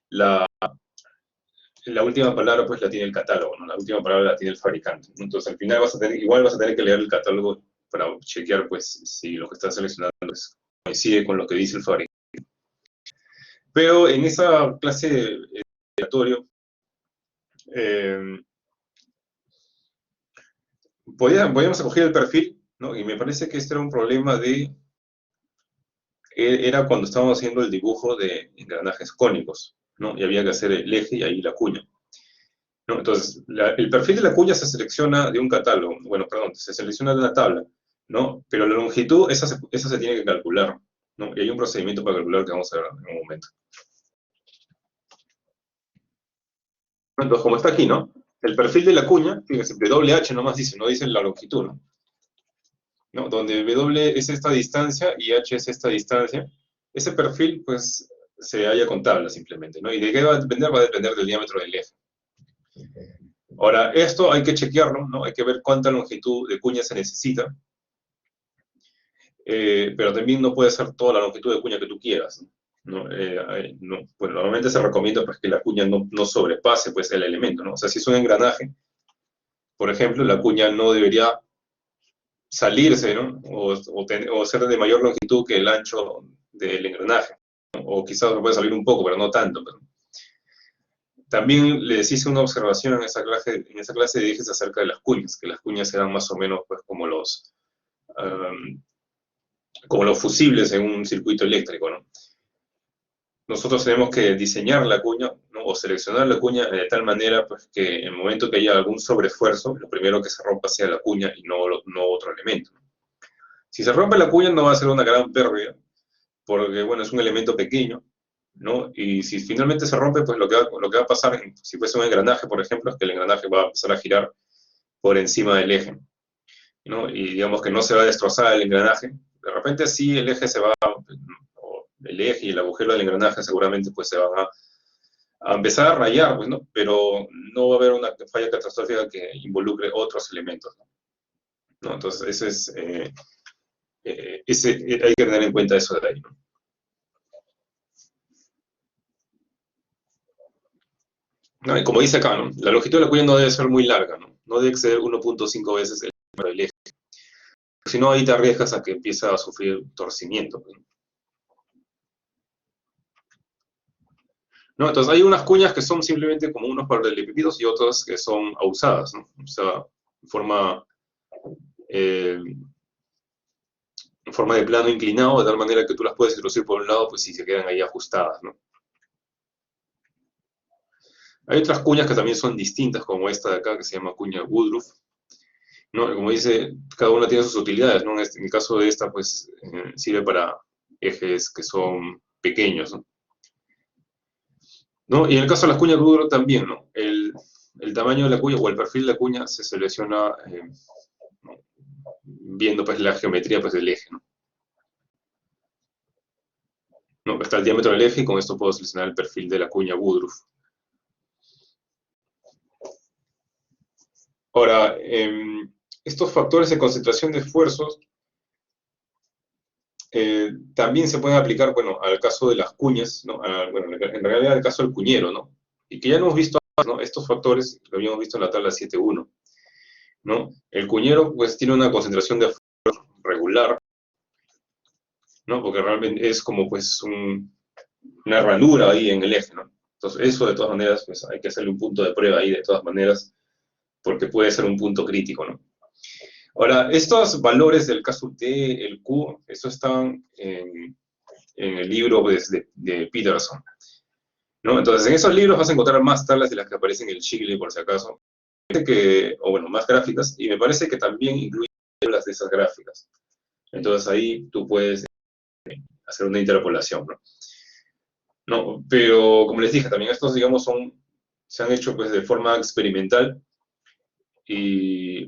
La, la última palabra pues la tiene el catálogo, ¿no? La última palabra la tiene el fabricante. Entonces al final igual vas a tener que leer el catálogo para chequear pues si lo que estás seleccionando pues, coincide con lo que dice el fabricante. Pero en esa clase de aleatorio, podíamos escoger el perfil, ¿no? Y me parece que este era un problema era cuando estábamos haciendo el dibujo de engranajes cónicos, ¿no? Y había que hacer el eje y ahí la cuña, ¿no? Entonces, el perfil de la cuña se selecciona de un catálogo, bueno, perdón, se selecciona de una tabla, ¿no? Pero la longitud, esa se tiene que calcular, ¿no? Y hay un procedimiento para calcular que vamos a ver en un momento. Entonces, como está aquí, ¿no? El perfil de la cuña, fíjense, WH nomás dice, no dice la longitud, ¿no? ¿No? Donde W es esta distancia y H es esta distancia, ese perfil, pues, se halla con tabla simplemente, ¿no? ¿Y de qué va a depender? Va a depender del diámetro del eje. Ahora, esto hay que chequearlo, ¿no? Hay que ver cuánta longitud de cuña se necesita, pero también no puede ser toda la longitud de cuña que tú quieras, ¿no? Bueno, normalmente se recomienda pues, que la cuña no sobrepase pues, el elemento, ¿no? O sea, si es un engranaje, por ejemplo, la cuña no debería salirse, ¿no? O ser de mayor longitud que el ancho del engranaje, ¿no? O quizás puede salir un poco, pero no tanto. Pero... También les hice una observación en esa clase de ejes acerca de las cuñas, que las cuñas eran más o menos pues, como los fusibles en un circuito eléctrico, ¿no? Nosotros tenemos que diseñar la cuña, ¿no? O seleccionar la cuña de tal manera pues, que en el momento que haya algún sobreesfuerzo, lo primero que se rompa sea la cuña y no otro elemento. Si se rompe la cuña no va a ser una gran pérdida, porque bueno, es un elemento pequeño, ¿no? Y si finalmente se rompe, pues lo que va a pasar, si fuese un engranaje, por ejemplo, es que el engranaje va a empezar a girar por encima del eje, ¿no? Y digamos que no se va a destrozar el engranaje. De repente sí el eje se va, o el eje y el agujero del engranaje seguramente pues se van a empezar a rayar, pues, ¿no? Pero no va a haber una falla catastrófica que involucre otros elementos, ¿no? Entonces, hay que tener en cuenta eso de ahí, ¿no? ¿No? Y como dice acá, ¿no? La longitud de la cuña no debe ser muy larga, ¿no? No debe exceder 1.5 veces el número del eje. Si no, ahí te arriesgas a que empiece a sufrir torcimiento, ¿no? Entonces, hay unas cuñas que son simplemente como unos paralelepípedos y otras que son ausadas, ¿no? O sea, en forma de plano inclinado, de tal manera que tú las puedes introducir por un lado, pues si se quedan ahí ajustadas, ¿no? Hay otras cuñas que también son distintas, como esta de acá, que se llama cuña Woodruff, ¿no? Como dice, cada una tiene sus utilidades, ¿no? En el caso de esta, pues, sirve para ejes que son pequeños, ¿no? ¿No? Y en el caso de las cuñas Woodruff también, ¿no? El tamaño de la cuña o el perfil de la cuña se selecciona ¿no? Viendo, pues, la geometría, pues, del eje, ¿no? ¿No? Está el diámetro del eje y con esto puedo seleccionar el perfil de la cuña Woodruff. Ahora, estos factores de concentración de esfuerzos también se pueden aplicar, bueno, al caso de las cuñas, ¿no? Bueno, en realidad al caso del cuñero, ¿no? Y que ya hemos visto, ¿no? Estos factores lo habíamos visto en la tabla 7.1, ¿no? El cuñero, pues, tiene una concentración de esfuerzo regular, ¿no? Porque realmente es como, pues, una ranura ahí en el eje, ¿no? Entonces, eso de todas maneras, pues, hay que hacerle un punto de prueba ahí de todas maneras, porque puede ser un punto crítico, ¿no? Ahora, estos valores del caso T, el Q, eso están en el libro pues, de Peterson, ¿no? Entonces, en esos libros vas a encontrar más tablas de las que aparecen en el Shigley, por si acaso, o bueno, más gráficas, y me parece que también incluye tablas de esas gráficas. Entonces, ahí tú puedes hacer una interpolación, ¿no? ¿No? Pero, como les dije, también estos, digamos, se han hecho pues de forma experimental,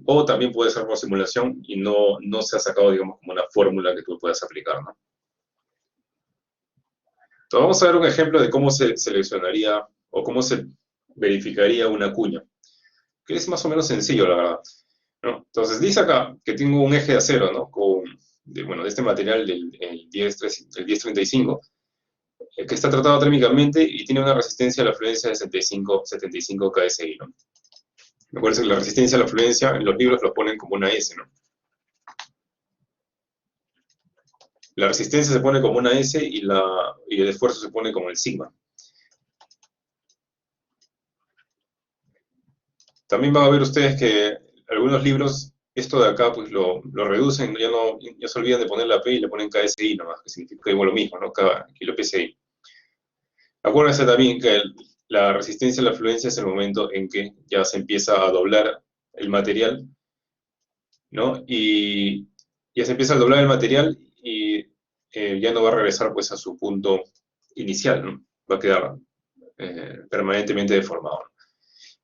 o también puede ser por simulación y no se ha sacado, digamos, como una fórmula que tú puedas aplicar, ¿no? Entonces vamos a ver un ejemplo de cómo se seleccionaría o cómo se verificaría una cuña, que es más o menos sencillo, la verdad, ¿no? Entonces dice acá que tengo un eje de acero, ¿no? Bueno, de este material, el 1035, que está tratado térmicamente y tiene una resistencia a la fluencia de 75 KSI, ¿no? Recuerden que la resistencia a la fluencia en los libros lo ponen como una S, ¿no? La resistencia se pone como una S y el esfuerzo se pone como el sigma. También van a ver ustedes que algunos libros, esto de acá, pues lo reducen, ya se olvidan de poner la P y le ponen KSI nomás, que significa igual lo mismo, ¿no? Cada kilo PSI. Acuérdense también que la resistencia a la fluencia es el momento en que ya se empieza a doblar el material, ¿no? Y ya se empieza a doblar el material y ya no va a regresar pues a su punto inicial, ¿no? Va a quedar permanentemente deformado.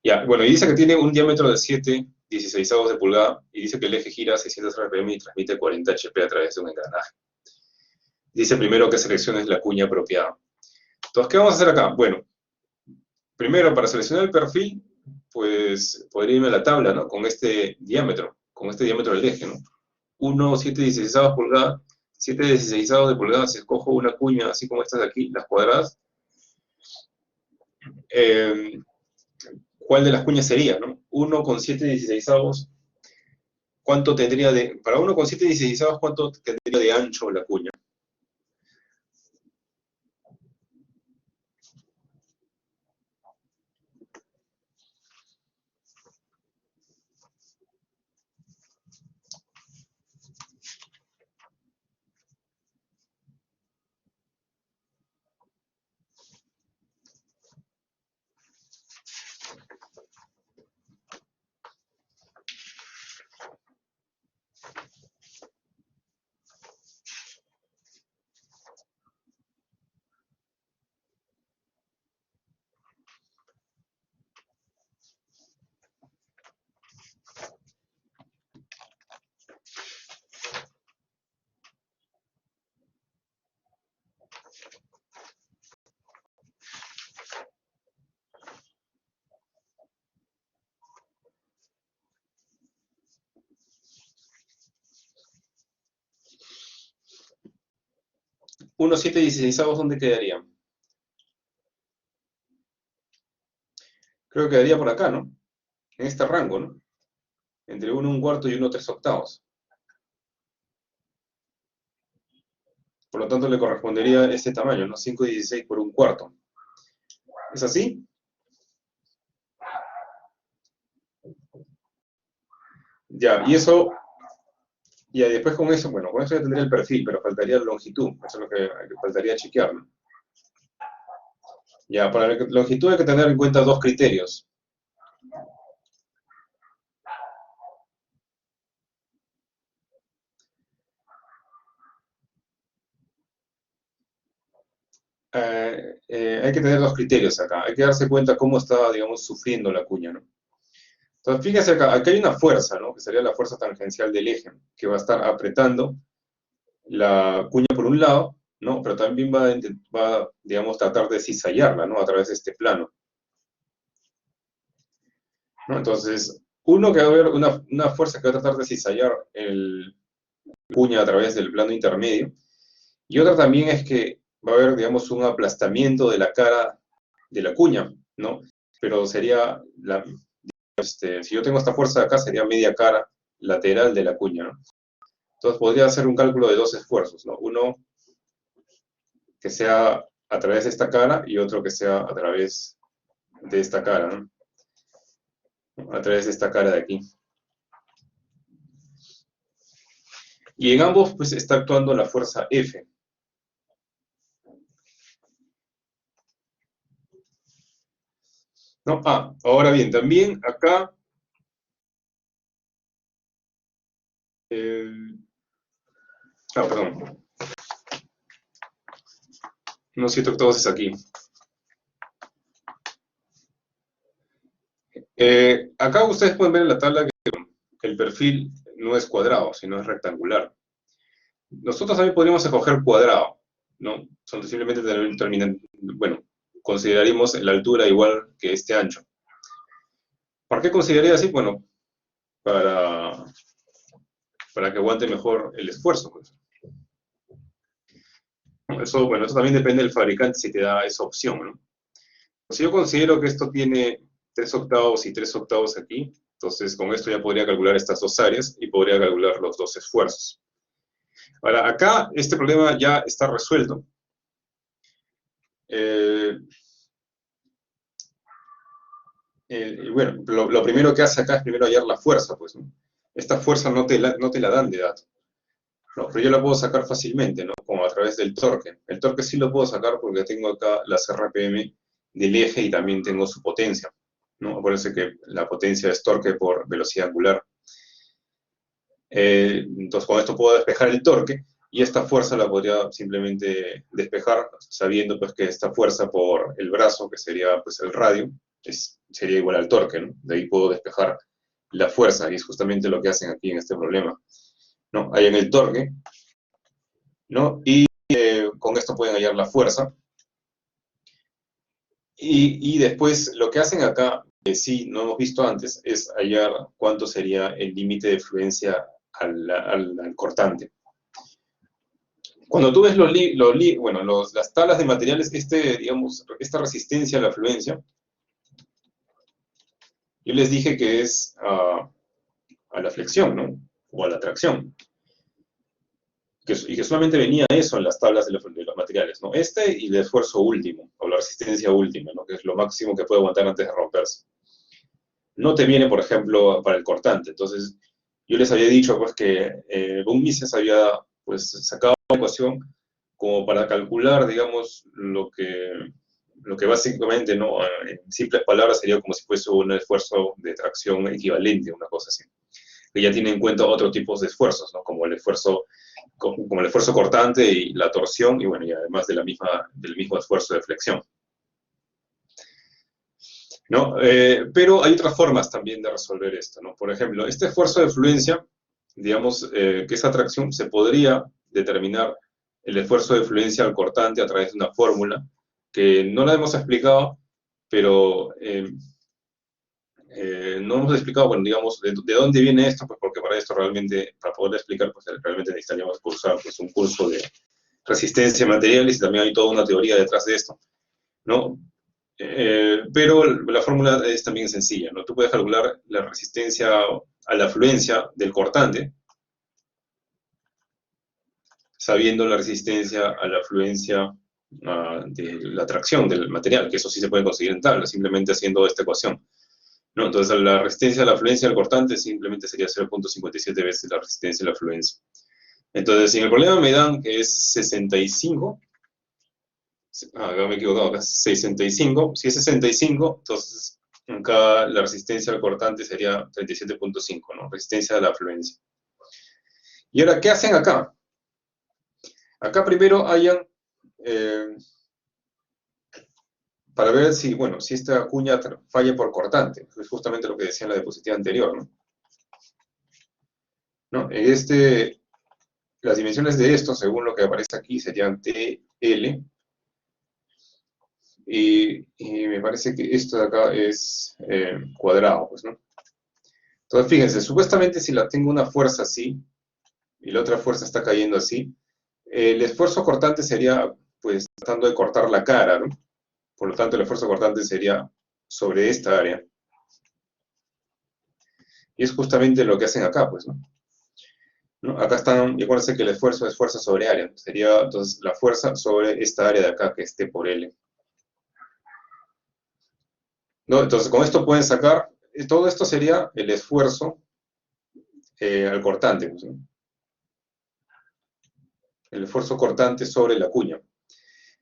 Ya, bueno, y dice que tiene un diámetro de 7/16 de pulgada y dice que el eje gira a 600 RPM y transmite 40 HP a través de un engranaje. Dice primero que selecciones la cuña apropiada. Entonces, ¿qué vamos a hacer acá? Bueno, primero, para seleccionar el perfil, pues podría irme a la tabla, ¿no? Con este diámetro del eje, ¿no? 1, 7/16 pulgada, 7/16 de pulgada, si escojo una cuña así como estas de aquí, las cuadradas, ¿cuál de las cuñas sería, no? 1 con 7/16, ¿cuánto tendría de, para 1 con 7/16, cuánto tendría de ancho la cuña? ¿Unos 7/16 dónde quedaría? Creo que quedaría por acá, ¿no? En este rango, ¿no? Entre 1 1/4 y 1 3/8. Por lo tanto, le correspondería este tamaño, ¿no? 5/16 por 1/4. ¿Es así? Ya, y eso, y después con eso, bueno, con eso ya tendría el perfil, pero faltaría la longitud, eso es lo que faltaría chequear, ¿no? Ya, para la longitud hay que tener en cuenta dos criterios. Hay que tener dos criterios acá. Hay que darse cuenta cómo está, digamos, sufriendo la cuña, ¿no? Entonces, fíjense acá, aquí hay una fuerza, ¿no? Que sería la fuerza tangencial del eje, que va a estar apretando la cuña por un lado, ¿no? Pero también va, digamos, tratar de cizallarla, ¿no? A través de este plano, ¿no? Entonces, uno que va a haber una fuerza que va a tratar de cizallar el cuña a través del plano intermedio, y otra también es que va a haber, digamos, un aplastamiento de la cara de la cuña, ¿no? Pero sería, si yo tengo esta fuerza de acá, sería media cara lateral de la cuña, ¿no? Entonces podría hacer un cálculo de dos esfuerzos, ¿no? Uno que sea a través de esta cara y otro que sea a través de esta cara, ¿no? A través de esta cara de aquí. Y en ambos, pues, está actuando la fuerza F. ¿No? Ahora bien, también acá perdón. Unos 7 octavos es aquí. Acá ustedes pueden ver en la tabla que el perfil no es cuadrado, sino es rectangular. Nosotros también podríamos escoger cuadrado, ¿no? Son simplemente bueno, consideraríamos la altura igual que este ancho. ¿Por qué consideraría así? Bueno, para, para que aguante mejor el esfuerzo, pues. ¿no? Eso, bueno, eso también depende del fabricante si te da esa opción, ¿no? Si yo considero que esto tiene 3 octavos y 3 octavos aquí, entonces con esto ya podría calcular estas dos áreas y podría calcular los dos esfuerzos. Ahora, acá este problema ya está resuelto. Bueno, lo primero que hace acá es primero hallar la fuerza, pues, ¿no? Esta fuerza no te la dan de dato. No, pero yo la puedo sacar fácilmente, ¿no? Como a través del torque. El torque sí lo puedo sacar porque tengo acá las RPM del eje y también tengo su potencia, ¿no? Acuérdense que la potencia es torque por velocidad angular. Entonces, con esto puedo despejar el torque y esta fuerza la podría simplemente despejar sabiendo pues que esta fuerza por el brazo, que sería pues el radio, sería igual al torque, ¿no? De ahí puedo despejar la fuerza y es justamente lo que hacen aquí en este problema, ¿no? Hay en el torque, ¿no? Y con esto pueden hallar la fuerza. Y después lo que hacen acá, que sí no hemos visto antes, es hallar cuánto sería el límite de fluencia al cortante. Cuando tú ves las tablas de materiales, digamos, esta resistencia a la fluencia, yo les dije que es a la flexión, ¿no? O a la tracción. Y que solamente venía eso en las tablas de los materiales, ¿no? Y el esfuerzo último, o la resistencia última, ¿no? Que es lo máximo que puede aguantar antes de romperse. No te viene, por ejemplo, para el cortante. Entonces, yo les había dicho, pues, que von Mises había, pues, sacado una ecuación como para calcular, digamos, lo que básicamente, ¿no? En simples palabras, sería como si fuese un esfuerzo de tracción equivalente, una cosa así. Que ya tiene en cuenta otros tipos de esfuerzos, ¿no? Como el esfuerzo cortante y la torsión, y bueno, y además del mismo esfuerzo de flexión, ¿no? Pero hay otras formas también de resolver esto, ¿no? Por ejemplo, este esfuerzo de fluencia, digamos que esa tracción se podría determinar el esfuerzo de fluencia al cortante a través de una fórmula que no la hemos explicado, pero no hemos explicado, bueno, digamos, de dónde viene esto, pues porque para esto realmente, para poder explicar, pues realmente necesitaríamos cursar pues, un curso de resistencia a materiales y también hay toda una teoría detrás de esto, ¿no? Pero la fórmula es también sencilla, ¿no? Tú puedes calcular la resistencia a la fluencia del cortante sabiendo la resistencia a la fluencia de la tracción del material, que eso sí se puede conseguir en tabla, simplemente haciendo esta ecuación, ¿no? Entonces, la resistencia a la fluencia del cortante simplemente sería 0.57 veces la resistencia a la fluencia. Entonces, si en el problema me dan que es 65, acá me he equivocado, acá es 65, si es 65, entonces acá la resistencia al cortante sería 37.5, ¿no? Resistencia a la fluencia. Y ahora, ¿qué hacen acá? Acá primero hayan, para ver si, bueno, si esta cuña falla por cortante, es justamente lo que decía en la diapositiva anterior, ¿no? ¿No? Las dimensiones de esto, según lo que aparece aquí, serían TL, y me parece que esto de acá es cuadrado, pues, ¿no? Entonces, fíjense, supuestamente si tengo una fuerza así, y la otra fuerza está cayendo así, el esfuerzo cortante sería, pues, tratando de cortar la cara, ¿no? Por lo tanto, el esfuerzo cortante sería sobre esta área. Y es justamente lo que hacen acá, pues, ¿no? Acá están, y acuérdense que el esfuerzo es fuerza sobre área. Sería, entonces, la fuerza sobre esta área de acá, que esté por L. ¿No? Entonces, con esto pueden sacar, todo esto sería el esfuerzo al cortante, pues, ¿no? El esfuerzo cortante sobre la cuña.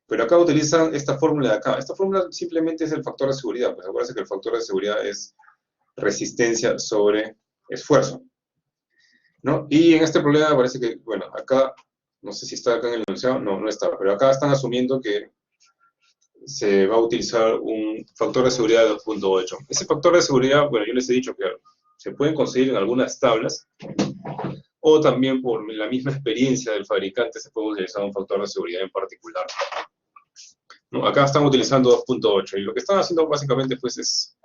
Pero acá utilizan esta fórmula de acá. Esta fórmula simplemente es el factor de seguridad. Pues acuérdense que el factor de seguridad es resistencia sobre esfuerzo, ¿no? Y en este problema parece que, bueno, acá, no sé si está acá en el enunciado, no, no está, pero acá están asumiendo que se va a utilizar un factor de seguridad de 2.8. Ese factor de seguridad, bueno, yo les he dicho que se pueden conseguir en algunas tablas, o también por la misma experiencia del fabricante se puede utilizar un factor de seguridad en particular, ¿no? Acá están utilizando 2.8, y lo que están haciendo básicamente pues es,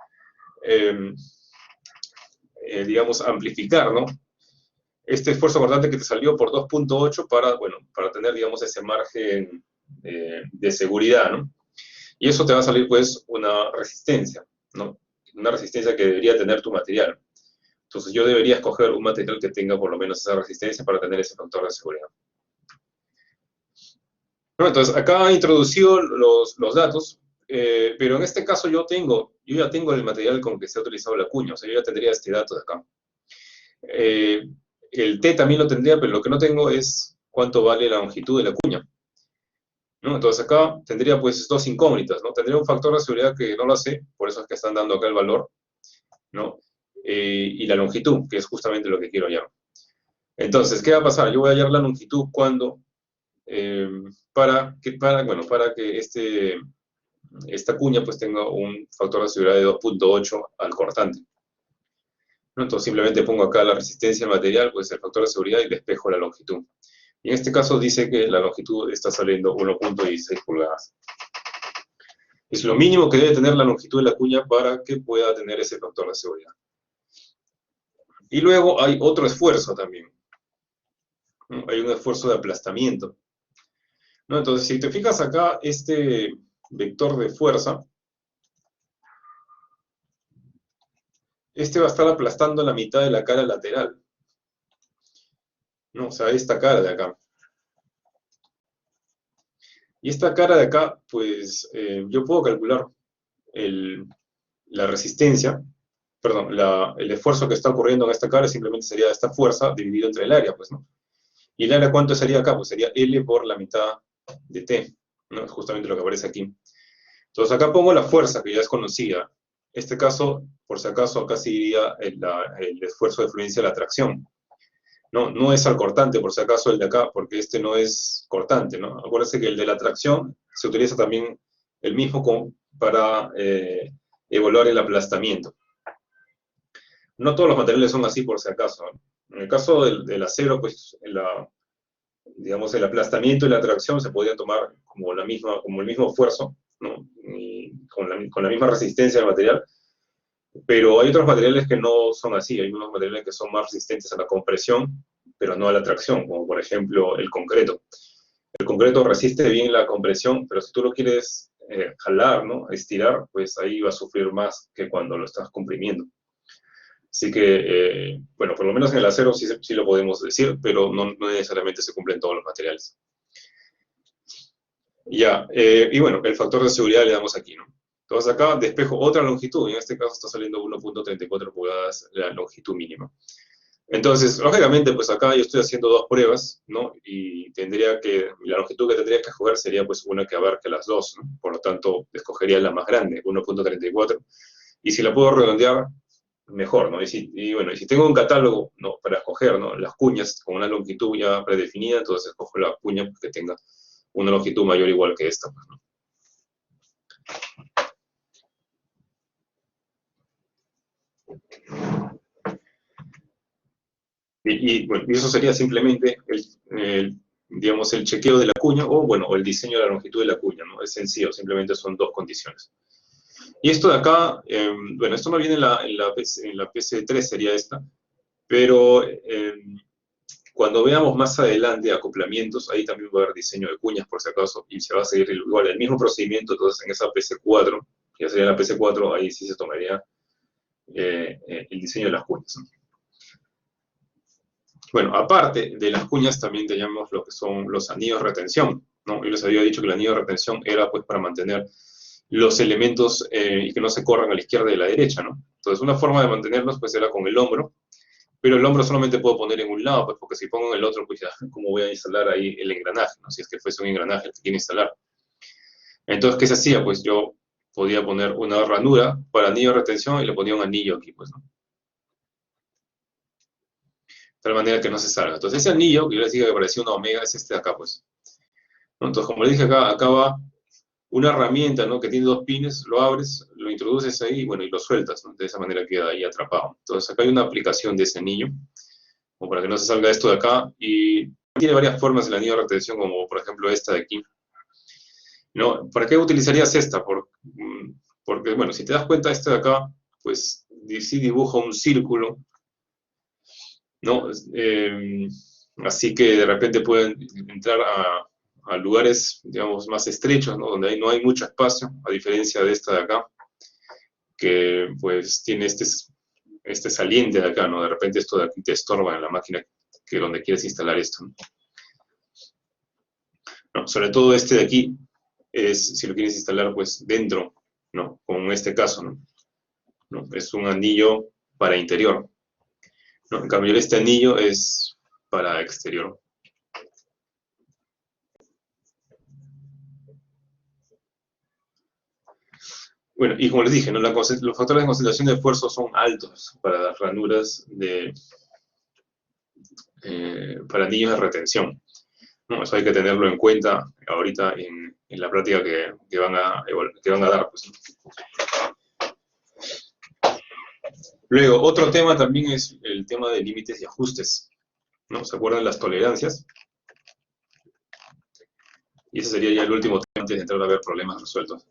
digamos, amplificar, ¿no? Este esfuerzo cortante que te salió por 2.8 para, bueno, para tener, digamos, ese margen de seguridad, ¿no? Y eso te va a salir, pues, una resistencia, ¿no? Una resistencia que debería tener tu material. Entonces yo debería escoger un material que tenga por lo menos esa resistencia para tener ese factor de seguridad. Bueno, entonces acá he introducido los datos, pero en este caso yo ya tengo el material con que se ha utilizado la cuña, o sea, yo ya tendría este dato de acá. El T también lo tendría, pero lo que no tengo es cuánto vale la longitud de la cuña, ¿no? Entonces acá tendría pues dos incógnitas, ¿no? Tendría un factor de seguridad que no lo sé, por eso es que están dando acá el valor, ¿no? Y la longitud, que es justamente lo que quiero hallar. Entonces, ¿qué va a pasar? Yo voy a hallar la longitud cuando, para que esta cuña pues tenga un factor de seguridad de 2.8 al cortante, ¿no? Entonces simplemente pongo acá la resistencia al material, pues el factor de seguridad y despejo la longitud. Y en este caso dice que la longitud está saliendo 1.16 pulgadas. Es lo mínimo que debe tener la longitud de la cuña para que pueda tener ese factor de seguridad. Y luego hay otro esfuerzo también, ¿no? Hay un esfuerzo de aplastamiento, ¿no? Entonces, si te fijas acá, este vector de fuerza, este va a estar aplastando la mitad de la cara lateral, ¿no? O sea, esta cara de acá. Y esta cara de acá, pues, yo puedo calcular la resistencia, perdón, el esfuerzo que está ocurriendo en esta cara simplemente sería esta fuerza dividido entre el área, pues, ¿no? ¿Y el área cuánto sería acá? Pues sería L por la mitad de T, ¿no? Es justamente lo que aparece aquí. Entonces acá pongo la fuerza, que ya es conocida. Este caso, por si acaso, acá sí iría el esfuerzo de fluencia de la tracción. No, no es al cortante, por si acaso, el de acá, porque este no es cortante, ¿no? Acuérdense que el de la tracción se utiliza también el mismo para evaluar el aplastamiento. No todos los materiales son así, por si acaso, ¿no? En el caso del acero, pues, digamos, el aplastamiento y la tracción se podrían tomar como el mismo esfuerzo, ¿no? Y con la misma resistencia del material, pero hay otros materiales que no son así, hay unos materiales que son más resistentes a la compresión, pero no a la tracción, como por ejemplo el concreto. El concreto resiste bien la compresión, pero si tú lo quieres jalar, ¿no? Estirar, pues ahí va a sufrir más que cuando lo estás comprimiendo. Así que, bueno, por lo menos en el acero sí lo podemos decir, pero no necesariamente se cumplen todos los materiales. Ya, y bueno, el factor de seguridad le damos aquí, ¿no? Entonces acá despejo otra longitud, y en este caso está saliendo 1.34 pulgadas la longitud mínima. Entonces, lógicamente, pues acá yo estoy haciendo dos pruebas, ¿no? Y la longitud que tendría que escoger sería pues una que abarque las dos, ¿no? Por lo tanto, escogería la más grande, 1.34. Y si la puedo redondear, mejor, ¿no? Bueno, y si tengo un catálogo, ¿no? Para escoger, ¿no? Las cuñas con una longitud ya predefinida, entonces escojo la cuña que tenga una longitud mayor o igual que esta, pues, ¿no? Bueno, y eso sería simplemente digamos, el chequeo de la cuña o el diseño de la longitud de la cuña, ¿no? Es sencillo, simplemente son dos condiciones. Y esto de acá, bueno, esto no viene en la PC3, sería esta, pero cuando veamos más adelante acoplamientos, ahí también va a haber diseño de cuñas, por si acaso, y se va a seguir igual el mismo procedimiento, entonces en esa PC4, que ya sería la PC4, ahí sí se tomaría el diseño de las cuñas, ¿no? Bueno, aparte de las cuñas, también teníamos lo que son los anillos de retención, ¿no? Yo les había dicho que el anillo de retención era pues para mantener los elementos y que no se corran a la izquierda y a la derecha, ¿no? Entonces, una forma de mantenerlos pues era con el hombro, pero el hombro solamente puedo poner en un lado, pues porque si pongo en el otro, pues ya, ¿cómo voy a instalar ahí el engranaje, ¿no? Si es que fuese un engranaje el que quiero instalar. Entonces, ¿qué se hacía? Pues yo podía poner una ranura para anillo de retención y le ponía un anillo aquí, pues, ¿no? De tal manera que no se salga. Entonces, ese anillo, que yo les dije que parecía una omega, es este de acá, pues, ¿no? Entonces, como les dije acá va una herramienta, ¿no? Que tiene dos pines, lo abres, lo introduces ahí, y bueno, y lo sueltas, ¿no? De esa manera queda ahí atrapado. Entonces, acá hay una aplicación de ese anillo, como para que no se salga esto de acá, y tiene varias formas el anillo de retención, como por ejemplo esta de aquí, ¿no? ¿Para qué utilizarías esta? Porque, bueno, si te das cuenta, este de acá, pues sí dibuja un círculo, ¿no? Así que de repente pueden entrar a lugares, digamos, más estrechos, ¿no? Donde no hay mucho espacio, a diferencia de esta de acá, que pues tiene este saliente de acá, ¿no? De repente esto de aquí te estorba en la máquina que donde quieres instalar esto, ¿no? No, sobre todo este de aquí es, si lo quieres instalar, pues dentro, ¿no? Como en este caso, ¿no? ¿No? Es un anillo para interior, ¿no? En cambio, este anillo es para exterior. Bueno, y como les dije, ¿no? Los factores de concentración de esfuerzo son altos para las ranuras para anillos de retención, ¿no? Eso hay que tenerlo en cuenta ahorita en la práctica que van a dar. Pues, ¿no? Luego, otro tema también es el tema de límites y ajustes, ¿no? ¿Se acuerdan las tolerancias? Y ese sería ya el último tema antes de entrar a ver problemas resueltos.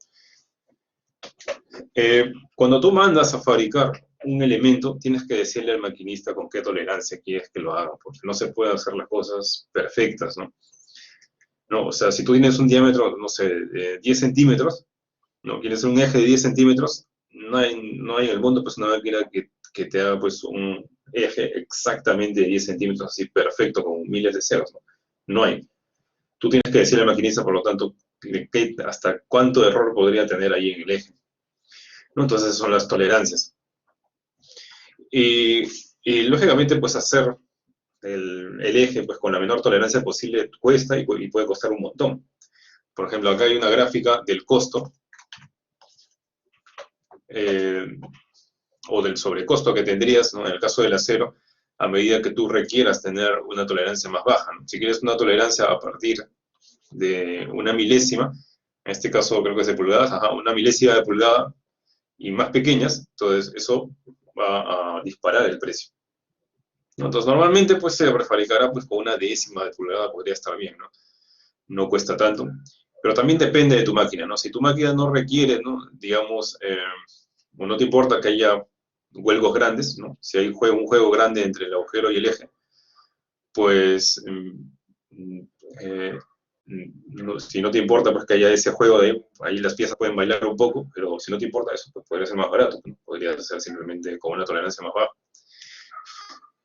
Cuando tú mandas a fabricar un elemento, tienes que decirle al maquinista con qué tolerancia quieres que lo haga, porque no se pueden hacer las cosas perfectas, ¿no? No, o sea, si tú tienes un diámetro, no sé, de 10 centímetros, ¿no? Quieres un eje de 10 centímetros, no hay en el mundo pues una máquina que te haga pues un eje exactamente de 10 centímetros, así perfecto, con miles de ceros, ¿no? No hay. Tú tienes que decirle al maquinista, por lo tanto, hasta cuánto error podría tener ahí en el eje, ¿no? Entonces, esas son las tolerancias. Y, y lógicamente, pues hacer el eje pues con la menor tolerancia posible cuesta y puede costar un montón. Por ejemplo, acá hay una gráfica del costo o del sobrecosto que tendrías, ¿no? En el caso del acero, a medida que tú requieras tener una tolerancia más baja, ¿no? Si quieres una tolerancia a partir de una milésima, en este caso creo que es de pulgadas, una milésima de pulgada y más pequeñas, entonces eso va a disparar el precio, ¿no? Entonces normalmente pues se prefabricará pues con una décima de pulgada, podría estar bien, ¿no? No cuesta tanto, pero también depende de tu máquina, ¿no? Si tu máquina no requiere, ¿no? Digamos, o no te importa que haya huelgos grandes, ¿no? Si hay un juego grande entre el agujero y el eje, pues si no te importa pues que haya ese juego de ahí las piezas pueden bailar un poco, pero si no te importa eso, pues podría ser más barato, ¿no? Podría ser simplemente con una tolerancia más baja.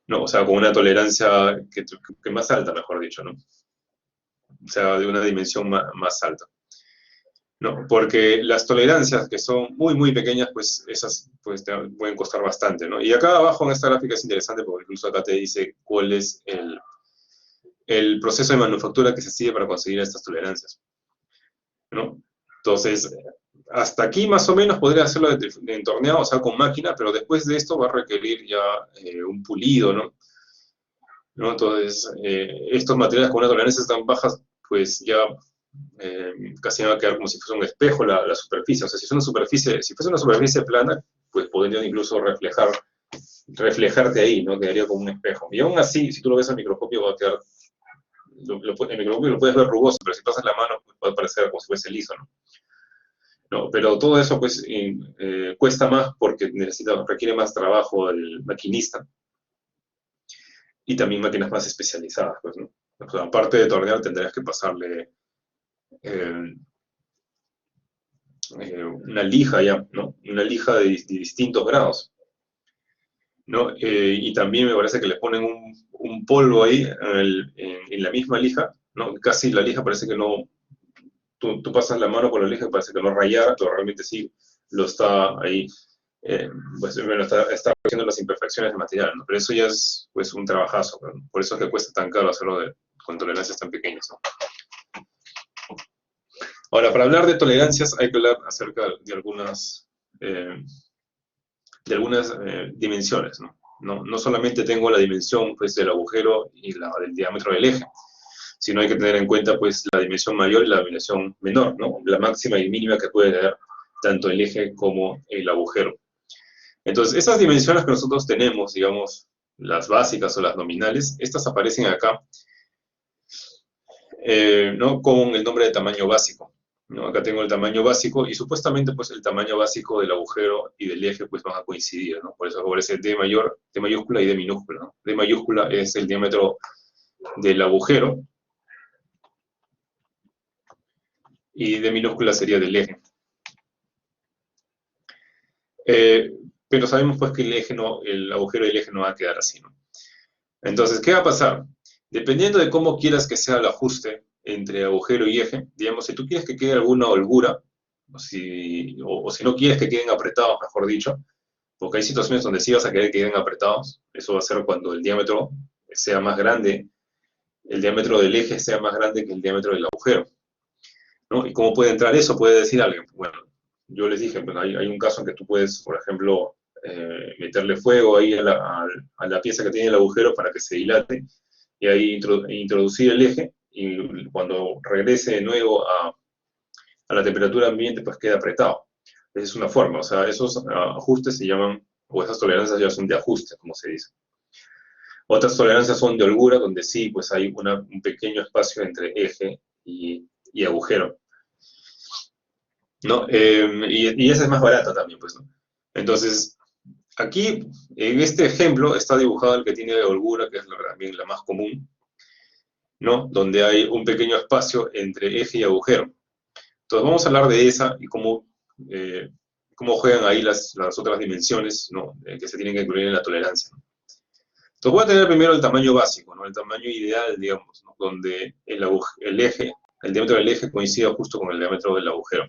No, o sea, con una tolerancia que más alta, mejor dicho, ¿no? O sea, de una dimensión más alta. No, porque las tolerancias que son muy, muy pequeñas, pues esas pues, te pueden costar bastante, ¿no? Y acá abajo en esta gráfica es interesante porque incluso acá te dice cuál es el proceso de manufactura que se sigue para conseguir estas tolerancias, ¿no? Entonces, hasta aquí más o menos podría hacerlo en torneado, o sea, con máquina, pero después de esto va a requerir ya un pulido, ¿no? Entonces, estos materiales con una tolerancia tan bajas, pues ya casi va a quedar como si fuese un espejo la superficie. O sea, si fuese una superficie plana, pues podrían incluso reflejarte ahí, ¿no? Quedaría como un espejo. Y aún así, si tú lo ves al microscopio, va a quedar, el microscopio lo puedes ver rugoso, pero si pasas la mano, pues puede parecer como si fuese liso, ¿no? No, pero todo eso, pues, cuesta más porque requiere más trabajo del maquinista y también máquinas más especializadas, pues, ¿no? O sea, aparte de tornear, tendrías que pasarle eh, una lija ya, ¿no? Una lija de distintos grados, ¿no? Y también me parece que le ponen un polvo ahí en la misma lija, ¿no? Casi la lija parece que no, tú pasas la mano por la lija y parece que no rayara, pero realmente sí lo está ahí, pues bueno, está haciendo las imperfecciones del material, ¿no? Pero eso ya es pues un trabajazo, ¿no? Por eso es que cuesta tan caro hacerlo con tolerancias tan pequeñas, ¿no? Ahora, para hablar de tolerancias hay que hablar acerca de algunas dimensiones, ¿no? No solamente tengo la dimensión pues, del agujero y del diámetro del eje, sino hay que tener en cuenta pues, la dimensión mayor y la dimensión menor, ¿no? La máxima y mínima que puede tener tanto el eje como el agujero. Entonces, esas dimensiones que nosotros tenemos, digamos, las básicas o las nominales, estas aparecen acá, ¿no? Con el nombre de tamaño básico, ¿no? Acá tengo el tamaño básico y supuestamente pues el tamaño básico del agujero y del eje pues van a coincidir, ¿no? Por eso aparece D mayúscula y D minúscula, ¿no? D mayúscula es el diámetro del agujero y D minúscula sería del eje. Pero sabemos pues que el agujero del eje no va a quedar así, ¿no? Entonces, ¿qué va a pasar? Dependiendo de cómo quieras que sea el ajuste entre agujero y eje, digamos, si tú quieres que quede alguna holgura, o si no quieres que queden apretados, mejor dicho, porque hay situaciones donde sí vas a querer que queden apretados, eso va a ser cuando el diámetro sea más grande, el diámetro del eje sea más grande que el diámetro del agujero, ¿no? ¿Y cómo puede entrar eso? Puede decir alguien, bueno, yo les dije, bueno, hay un caso en que tú puedes, por ejemplo, meterle fuego ahí a la pieza que tiene el agujero para que se dilate, y ahí introducir el eje, y cuando regrese de nuevo a la temperatura ambiente, pues queda apretado. Esa es una forma, o sea, esos ajustes se llaman, o esas tolerancias ya son de ajuste, como se dice. Otras tolerancias son de holgura, donde sí, pues hay un pequeño espacio entre eje y agujero, ¿no? Y esa es más barata también, pues, ¿no? Entonces, aquí, en este ejemplo, está dibujado el que tiene holgura, que es también la más común, ¿no? Donde hay un pequeño espacio entre eje y agujero. Entonces vamos a hablar de esa y cómo juegan ahí las otras dimensiones, ¿no? Que se tienen que incluir en la tolerancia, ¿no? Entonces voy a tener primero el tamaño básico, ¿no? El tamaño ideal, digamos, ¿no? Donde el diámetro del eje coincida justo con el diámetro del agujero.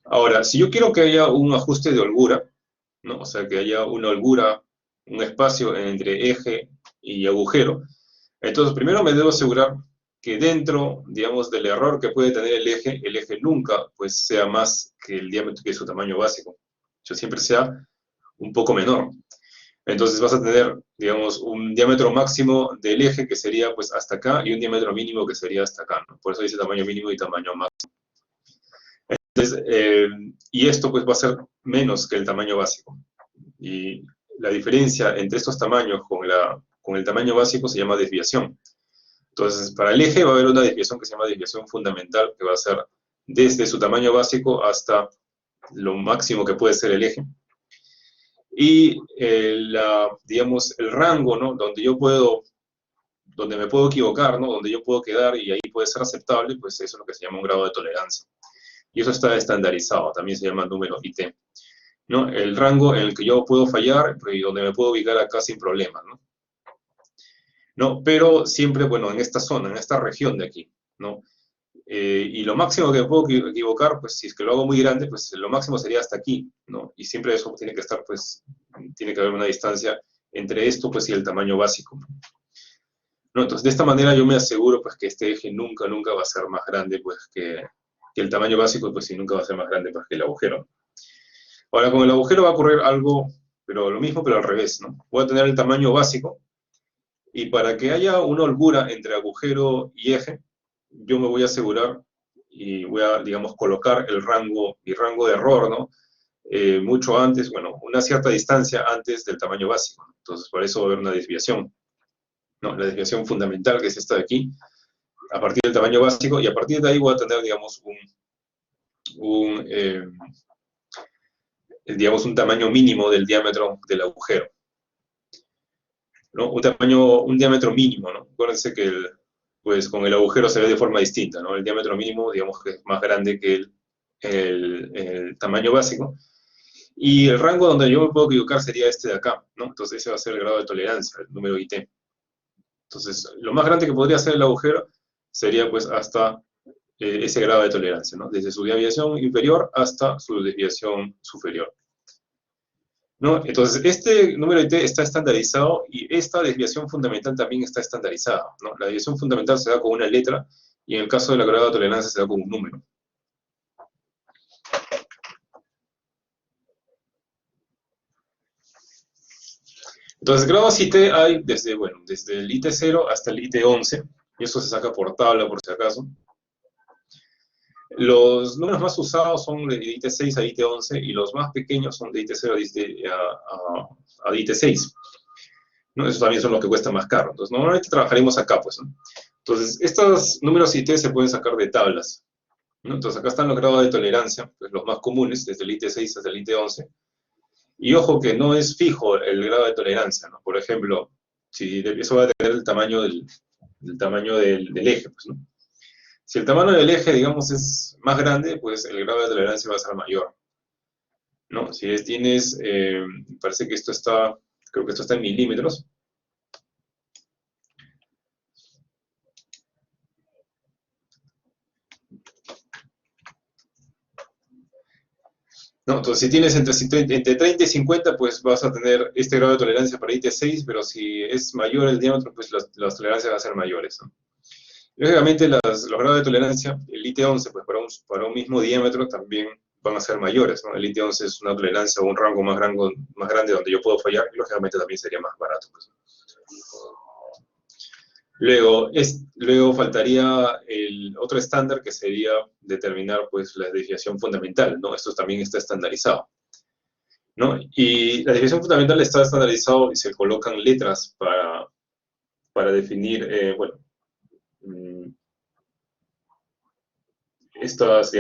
Ahora, si yo quiero que haya un ajuste de holgura, ¿no? O sea, que haya una holgura, un espacio entre eje y agujero, entonces primero me debo asegurar que dentro, digamos, del error que puede tener el eje nunca, pues, sea más que el diámetro, que su tamaño básico. Yo siempre sea un poco menor. Entonces vas a tener, digamos, un diámetro máximo del eje que sería, pues, hasta acá, y un diámetro mínimo que sería hasta acá, ¿no? Por eso dice tamaño mínimo y tamaño máximo. Entonces, y esto, pues, va a ser menos que el tamaño básico. Y la diferencia entre estos tamaños con el tamaño básico se llama desviación. Entonces, para el eje va a haber una desviación que se llama desviación fundamental, que va a ser desde su tamaño básico hasta lo máximo que puede ser el eje. Y, digamos, el rango, ¿no? Donde me puedo equivocar, ¿no? Donde yo puedo quedar y ahí puede ser aceptable, pues eso es lo que se llama un grado de tolerancia. Y eso está estandarizado, también se llama número IT, ¿no? El rango en el que yo puedo fallar y donde me puedo ubicar acá sin problema, ¿no? ¿No? Pero siempre, bueno, en esta zona, en esta región de aquí, ¿no? Y lo máximo que me puedo equivocar, pues si es que lo hago muy grande, pues lo máximo sería hasta aquí, ¿no? Y siempre eso tiene que estar, pues, tiene que haber una distancia entre esto, pues, y el tamaño básico, ¿no? Entonces, de esta manera yo me aseguro, pues, que este eje nunca, nunca va a ser más grande, pues, que el tamaño básico, pues, y nunca va a ser más grande, pues, que el agujero. Ahora, con el agujero va a ocurrir algo, pero lo mismo, pero al revés, ¿no? Voy a tener el tamaño básico, y para que haya una holgura entre agujero y eje, yo me voy a asegurar y voy a, digamos, colocar mi rango de error, ¿no? Mucho antes, bueno, una cierta distancia antes del tamaño básico. Entonces, por eso va a haber una desviación, ¿no? La desviación fundamental, que es esta de aquí, a partir del tamaño básico, y a partir de ahí voy a tener, digamos, digamos, un tamaño mínimo del diámetro del agujero, ¿no? Un diámetro mínimo, ¿no? Acuérdense que pues con el agujero se ve de forma distinta, ¿no? El diámetro mínimo, digamos que es más grande que el tamaño básico, y el rango donde yo me puedo equivocar sería este de acá, ¿no? Entonces ese va a ser el grado de tolerancia, el número IT. Entonces, lo más grande que podría ser el agujero sería, pues, hasta ese grado de tolerancia, ¿no? Desde su desviación inferior hasta su desviación superior, ¿no? Entonces, este número IT está estandarizado, y esta desviación fundamental también está estandarizada, ¿no? La desviación fundamental se da con una letra, y en el caso de la grado de tolerancia se da con un número. Entonces, grados IT hay desde el IT0 hasta el IT11, y eso se saca por tabla, por si acaso. Los números más usados son de IT6 a IT11, y los más pequeños son de IT0 a IT6, ¿no? Esos también son los que cuestan más caro. Entonces, normalmente trabajaremos acá, pues, ¿no? Entonces, estos números IT se pueden sacar de tablas, ¿no? Entonces, acá están los grados de tolerancia, pues, los más comunes, desde el IT6 hasta el IT11. Y ojo que no es fijo el grado de tolerancia, ¿no? Por ejemplo, si eso va a tener el tamaño del eje, pues, ¿no? Si el tamaño del eje, digamos, es más grande, pues el grado de tolerancia va a ser mayor, ¿no? Tienes, parece que esto está, creo que esto está en milímetros. No, entonces si tienes entre 30 y 50, pues vas a tener este grado de tolerancia para IT6, pero si es mayor el diámetro, pues las tolerancias van a ser mayores, ¿no? Lógicamente los grados de tolerancia, el IT11, pues para un mismo diámetro también van a ser mayores, ¿no? El IT11 es una tolerancia o un rango más grande donde yo puedo fallar, y lógicamente también sería más barato, pues. Luego faltaría el otro estándar que sería determinar pues la desviación fundamental, ¿no? Esto también está estandarizado, ¿no? Y la desviación fundamental está estandarizado y se colocan letras para definir, bueno, estas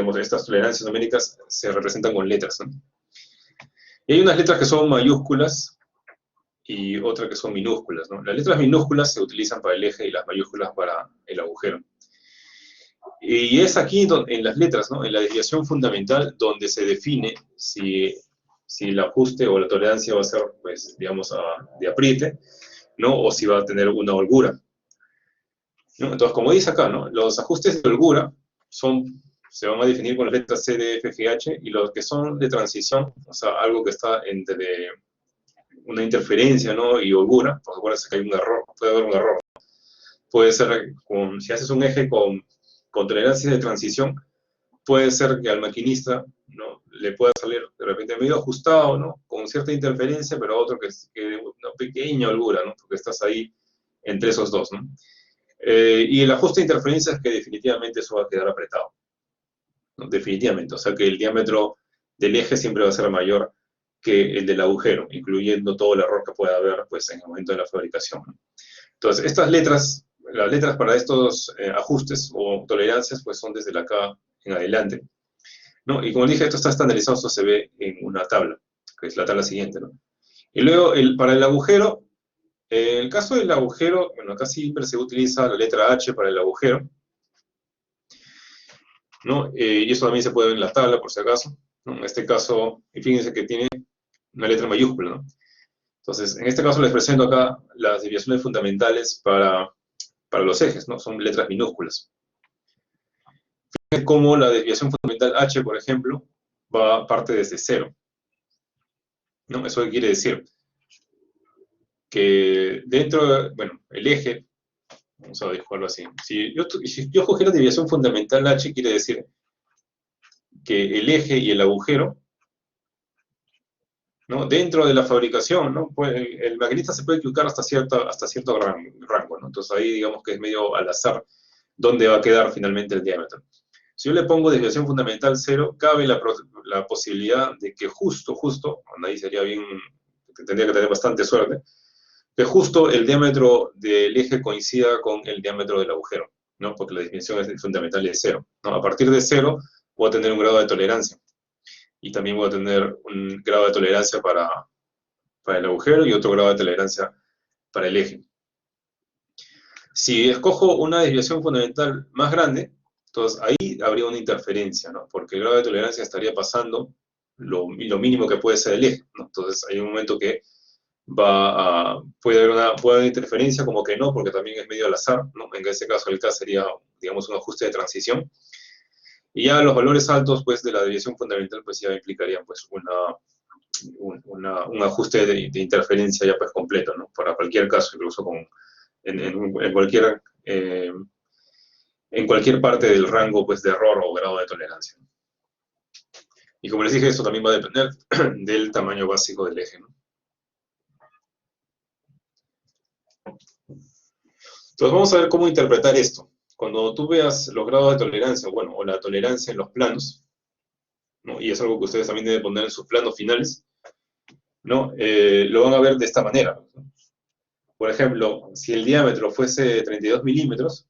tolerancias numéricas se representan con letras, ¿no? Y hay unas letras que son mayúsculas y otras que son minúsculas, ¿no? Las letras minúsculas se utilizan para el eje y las mayúsculas para el agujero. Y es aquí en las letras, ¿no? En la desviación fundamental, donde se define si el ajuste o la tolerancia va a ser, pues, digamos, de apriete, ¿no? O si va a tener una holgura, ¿no? Entonces, como dice acá, ¿no? Los ajustes de holgura se van a definir con las letras C, D, F, G, H, y los que son de transición, o sea, algo que está entre una interferencia, ¿no? Y holgura, porque acuérdense que hay un error, puede haber un error. Puede ser, si haces un eje con tolerancias de transición, puede ser que al maquinista, ¿no? Le pueda salir de repente medio ajustado, ¿no? Con cierta interferencia, pero a otro que una pequeña holgura, ¿no? Porque estás ahí entre esos dos, ¿no? Y el ajuste de interferencia es que definitivamente eso va a quedar apretado, ¿no? Definitivamente, o sea que el diámetro del eje siempre va a ser mayor que el del agujero, incluyendo todo el error que pueda haber, pues, en el momento de la fabricación, ¿no? Entonces, las letras para estos ajustes o tolerancias, pues son desde la K en adelante, ¿no? Y como dije, esto está estandarizado, esto se ve en una tabla, que es la tabla siguiente, ¿no? Y luego, para el agujero, el caso del agujero, bueno, acá siempre se utiliza la letra H para el agujero, ¿no? Y eso también se puede ver en la tabla, por si acaso, ¿no? En este caso, fíjense que tiene una letra mayúscula, ¿no? Entonces, en este caso les presento acá las desviaciones fundamentales para los ejes, ¿no? Son letras minúsculas. Fíjense cómo la desviación fundamental H, por ejemplo, parte desde cero, ¿no? ¿Eso qué quiere decir? Que bueno, el eje, vamos a dejarlo así, si yo cogiera la desviación fundamental H, quiere decir que el eje y el agujero, ¿no? Dentro de la fabricación, ¿no? Pues el maquinista se puede equivocar hasta cierto rango, ¿no? Entonces ahí digamos que es medio al azar dónde va a quedar finalmente el diámetro. Si yo le pongo desviación fundamental 0, cabe la posibilidad de que justo, ahí sería bien, tendría que tener bastante suerte, que justo el diámetro del eje coincida con el diámetro del agujero, ¿no? Porque la desviación fundamental es 0, ¿no? A partir de 0 voy a tener un grado de tolerancia. Y también voy a tener un grado de tolerancia para el agujero y otro grado de tolerancia para el eje. Si escojo una desviación fundamental más grande, entonces ahí habría una interferencia, ¿no? Porque el grado de tolerancia estaría pasando lo mínimo que puede ser el eje, ¿no? Entonces hay un momento que puede haber una interferencia, como que no, porque también es medio al azar, ¿no? En ese caso el K sería, digamos, un ajuste de transición. Y ya los valores altos, pues, de la desviación fundamental, pues ya implicarían, pues, un ajuste de interferencia ya, pues, completo, ¿no? Para cualquier caso, incluso en cualquier parte del rango, pues, de error o grado de tolerancia. Y como les dije, eso también va a depender del tamaño básico del eje, ¿no? Entonces vamos a ver cómo interpretar esto. Cuando tú veas los grados de tolerancia, bueno, o la tolerancia en los planos, ¿no? Y es algo que ustedes también deben poner en sus planos finales, ¿no? Lo van a ver de esta manera, ¿no? Por ejemplo, si el diámetro fuese 32 milímetros,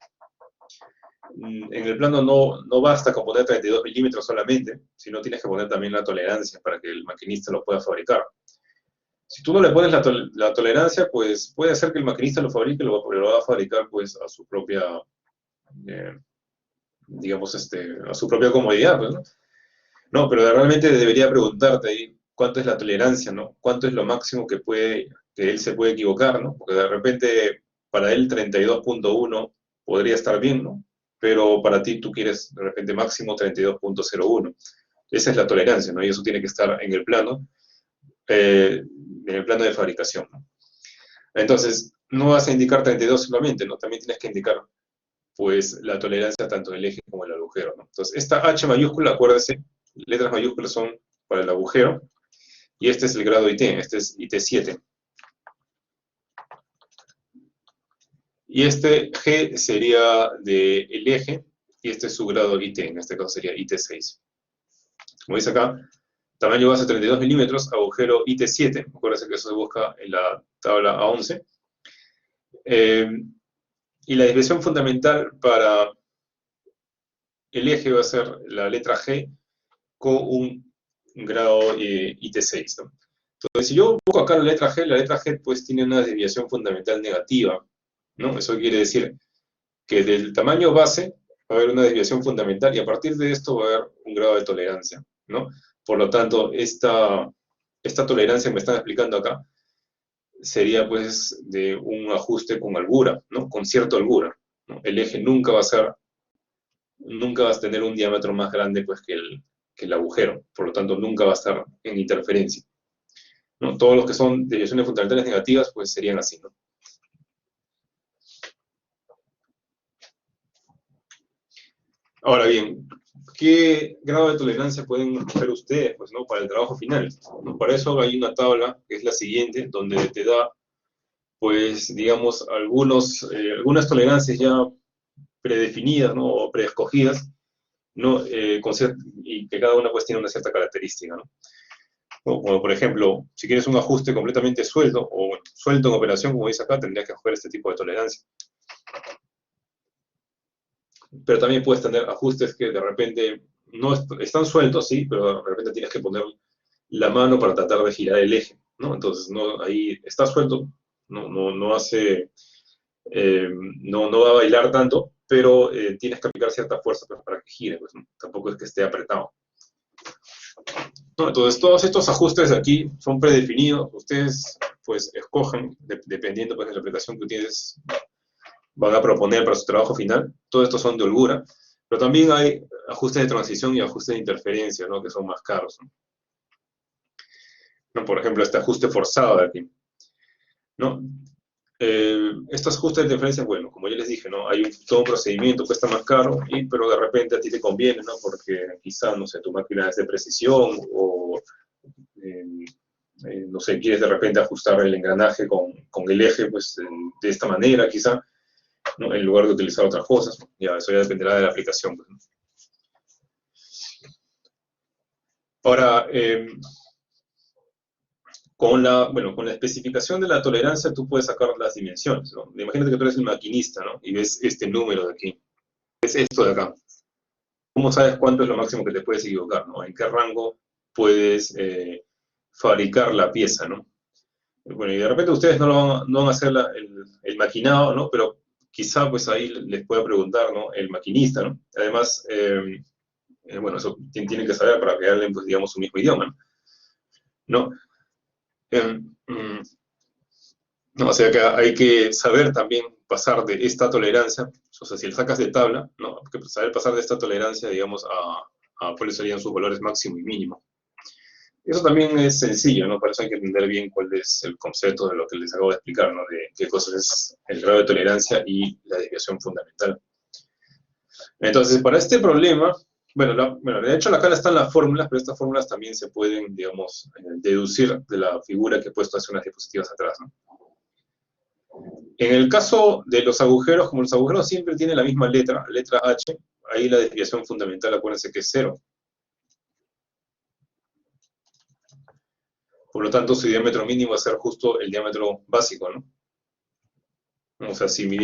en el plano no basta con poner 32 milímetros solamente, sino tienes que poner también la tolerancia para que el maquinista lo pueda fabricar. Si tú no le pones la tolerancia, pues puede ser que el maquinista lo fabrique, lo va a fabricar pues a su propia, digamos, a su propia comodidad, pues, ¿no? No, pero realmente debería preguntarte ahí cuánto es la tolerancia, ¿no? Cuánto es lo máximo que él se puede equivocar, ¿no? Porque de repente para él 32.1 podría estar bien, ¿no? Pero para ti tú quieres de repente máximo 32.01. Esa es la tolerancia, ¿no? Y eso tiene que estar en el plano de fabricación, ¿no? Entonces, no vas a indicar 32 solamente, ¿no? También tienes que indicar, pues, la tolerancia tanto del eje como del agujero, ¿no? Entonces, esta H mayúscula, acuérdese, letras mayúsculas son para el agujero, y este es el grado IT, este es IT7. Y este G sería del eje, y este es su grado IT, en este caso sería IT6. Como dice acá, tamaño base 32 milímetros, agujero IT7, acuérdense que eso se busca en la tabla A11. Y la desviación fundamental para el eje va a ser la letra G con un grado IT6, ¿no? Entonces, si yo busco acá la letra G pues tiene una desviación fundamental negativa, ¿no? Eso quiere decir que del tamaño base va a haber una desviación fundamental y a partir de esto va a haber un grado de tolerancia, ¿no? Por lo tanto, esta tolerancia que me están explicando acá sería pues de un ajuste con holgura, ¿no? Con cierta holgura, ¿no? El eje nunca vas a tener un diámetro más grande pues que el agujero, por lo tanto nunca va a estar en interferencia, ¿no? Todos los que son desviaciones fundamentales negativas pues serían así, ¿no? Ahora bien, ¿qué grado de tolerancia pueden hacer ustedes pues, ¿no? Para el trabajo final? ¿No? Para eso hay una tabla, que es la siguiente, donde te da, pues, digamos, algunas tolerancias ya predefinidas, ¿no? O preescogidas, ¿no? Y que cada una pues tiene una cierta característica, ¿no? Como por ejemplo, si quieres un ajuste completamente suelto, o bueno, suelto en operación, como dice acá, tendrías que escoger este tipo de tolerancia. Pero también puedes tener ajustes que de repente no están sueltos, sí, pero de repente tienes que poner la mano para tratar de girar el eje, ¿no? Entonces, no, ahí está suelto, no hace, eh, no va a bailar tanto, pero tienes que aplicar cierta fuerza para que gire, pues, ¿no? Tampoco es que esté apretado. ¿No? Entonces, todos estos ajustes de aquí son predefinidos, ustedes pues escojan, dependiendo pues, de la aplicación que ustedes van a proponer para su trabajo final, todos estos son de holgura, pero también hay ajustes de transición y ajustes de interferencia, ¿no? Que son más caros, ¿no? ¿No? Por ejemplo, este ajuste forzado de aquí, ¿no? Estos ajustes de interferencia, bueno, como ya les dije, ¿no? Hay todo un procedimiento, cuesta más caro, pero de repente a ti te conviene, ¿no? Porque quizá, no sé, tu máquina es de precisión o, no sé, quieres de repente ajustar el engranaje con el eje, pues, de esta manera, quizá, ¿no? En lugar de utilizar otras cosas. Ya, eso ya dependerá de la aplicación, pues, ¿no? Ahora, con la especificación de la tolerancia tú puedes sacar las dimensiones, ¿no? Imagínate que tú eres el maquinista, ¿no? Y ves este número de aquí, es esto de acá. ¿Cómo sabes cuánto es lo máximo que te puedes equivocar, ¿no? ¿En qué rango puedes fabricar la pieza, ¿no? Bueno, y de repente ustedes no van a hacer el maquinado, ¿no? Pero quizá pues ahí les pueda preguntar, ¿no? El maquinista, ¿no? Además, bueno, eso tienen que saber para que hablen, pues, digamos, su mismo idioma, ¿no? Eh, mm, no, o sea que hay que saber también pasar de esta tolerancia, o sea, si le sacas de tabla, ¿no? Hay que saber pasar de esta tolerancia, digamos, a cuáles serían sus valores máximo y mínimo. Eso también es sencillo, ¿no? Para eso hay que entender bien cuál es el concepto de lo que les acabo de explicar, ¿no? De qué cosa es el grado de tolerancia y la desviación fundamental. Entonces, para este problema, bueno, de hecho acá están las fórmulas, pero estas fórmulas también se pueden, digamos, deducir de la figura que he puesto hace unas diapositivas atrás, ¿no? En el caso de los agujeros, como los agujeros siempre tienen la misma letra H, ahí la desviación fundamental, acuérdense que es 0. Por lo tanto, su diámetro mínimo va a ser justo el diámetro básico, ¿no? O sea, si mi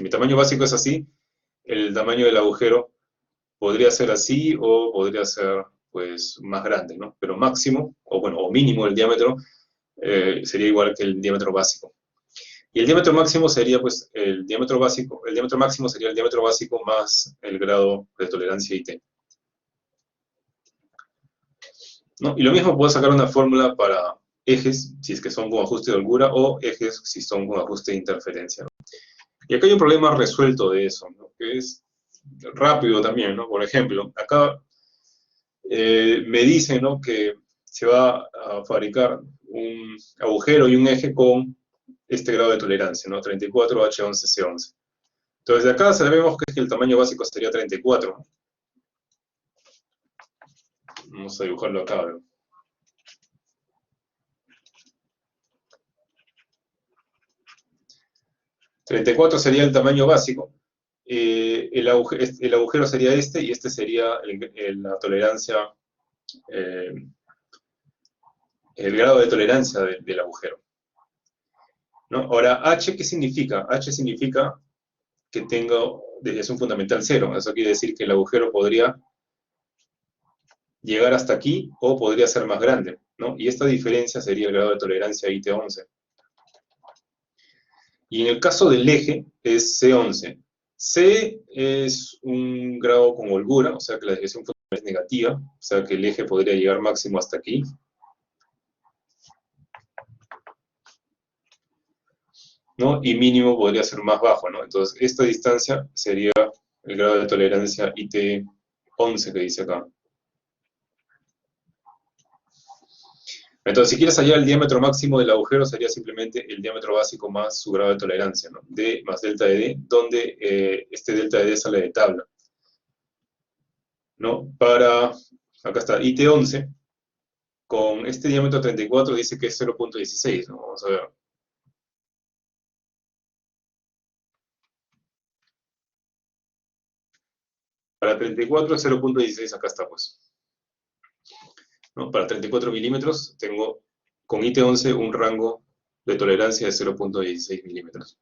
tamaño básico es así, el tamaño del agujero podría ser así o podría ser, pues, más grande, ¿no? Pero máximo, o bueno, o mínimo el diámetro sería igual que el diámetro básico. Y el diámetro máximo sería, pues, el diámetro máximo sería el diámetro básico más el grado de tolerancia IT. ¿No? Y lo mismo puedo sacar una fórmula para ejes, si es que son con ajuste de holgura, o ejes si son con ajuste de interferencia, ¿no? Y acá hay un problema resuelto de eso, ¿no? Que es rápido también, ¿no? Por ejemplo, acá me dicen, ¿no?, que se va a fabricar un agujero y un eje con este grado de tolerancia, ¿no? 34H11C11. Entonces, de acá sabemos que el tamaño básico sería 34. Vamos a dibujarlo acá, ¿no? 34 sería el tamaño básico. El agujero sería este, y este sería la tolerancia, el grado de tolerancia del agujero, ¿no? Ahora, H, ¿qué significa? H significa que tengo desviación fundamental 0. Eso quiere decir que el agujero podría llegar hasta aquí o podría ser más grande, ¿no? Y esta diferencia sería el grado de tolerancia IT11. Y en el caso del eje es C11. C es un grado con holgura, o sea que la desviación fundamental es negativa, o sea que el eje podría llegar máximo hasta aquí. ¿No? Y mínimo podría ser más bajo, ¿no? Entonces, esta distancia sería el grado de tolerancia IT11 que dice acá. Entonces, si quieres hallar el diámetro máximo del agujero, sería simplemente el diámetro básico más su grado de tolerancia, ¿no? D más delta de D, donde este delta de D sale de tabla, ¿no? Acá está, IT11, con este diámetro 34 dice que es 0.16, ¿no? Vamos a ver. Para 34 es 0.16, acá está, pues, ¿no? Para 34 milímetros tengo con IT11 un rango de tolerancia de 0.16 milímetros.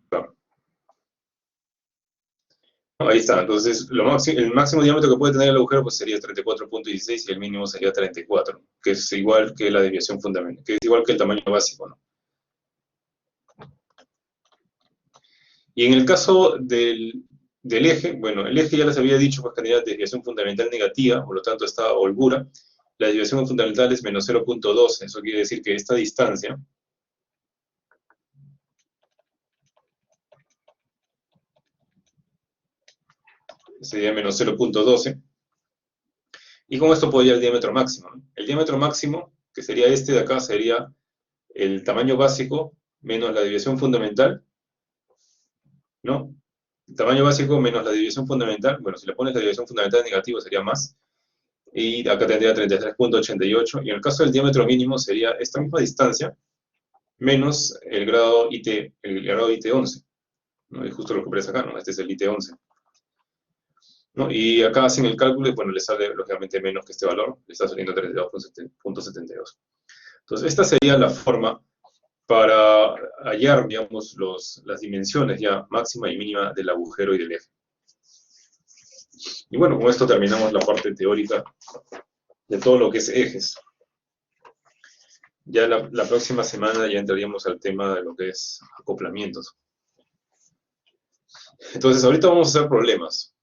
Claro. Ahí está, entonces el máximo diámetro que puede tener el agujero pues sería 34.16 y el mínimo sería 34, que es igual que la desviación fundamental, que es igual que el tamaño básico, ¿no? Y en el caso del eje, bueno, el eje ya les había dicho pues que tenía desviación fundamental negativa, por lo tanto está holgura. La desviación fundamental es menos 0.12, eso quiere decir que esta distancia sería menos 0.12. Y con esto podría el diámetro máximo, ¿no? El diámetro máximo, que sería este de acá, sería el tamaño básico menos la desviación fundamental, ¿no? El tamaño básico menos la desviación fundamental, bueno, si le pones la desviación fundamental negativo sería más, y acá tendría 33.88, y en el caso del diámetro mínimo sería esta misma distancia, menos el grado IT11, ¿no? Y justo lo que aparece acá, ¿no? Este es el IT11. ¿No? Y acá hacen el cálculo y bueno, le sale lógicamente menos que este valor, le está saliendo 32.72. Entonces, esta sería la forma para hallar, digamos, las dimensiones ya máxima y mínima del agujero y del eje. Y bueno, con esto terminamos la parte teórica de todo lo que es ejes. Ya la próxima semana ya entraríamos al tema de lo que es acoplamientos. Entonces, ahorita vamos a hacer problemas.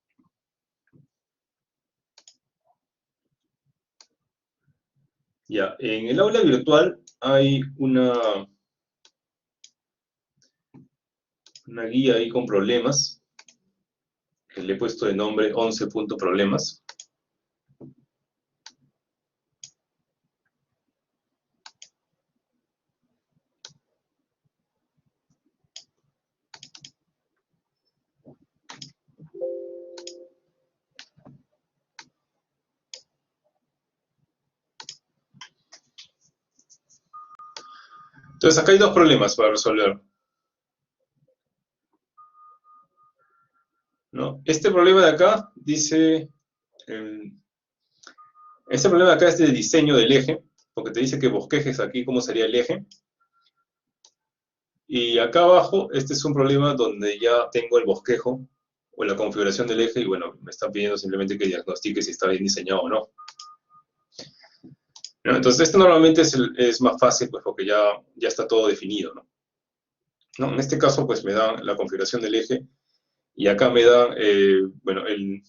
Ya, en el aula virtual hay una guía ahí con problemas, que le he puesto de nombre 11.problemas. Entonces, acá hay dos problemas para resolver, ¿no? Este problema de acá dice, este problema de acá es del diseño del eje, porque te dice que bosquejes aquí cómo sería el eje. Y acá abajo, este es un problema donde ya tengo el bosquejo o la configuración del eje y bueno, me están pidiendo simplemente que diagnostique si está bien diseñado o no. ¿no? Entonces, esto normalmente es más fácil, pues, porque ya está todo definido, ¿no? ¿No? En este caso, pues, me dan la configuración del eje y acá me dan, bueno, el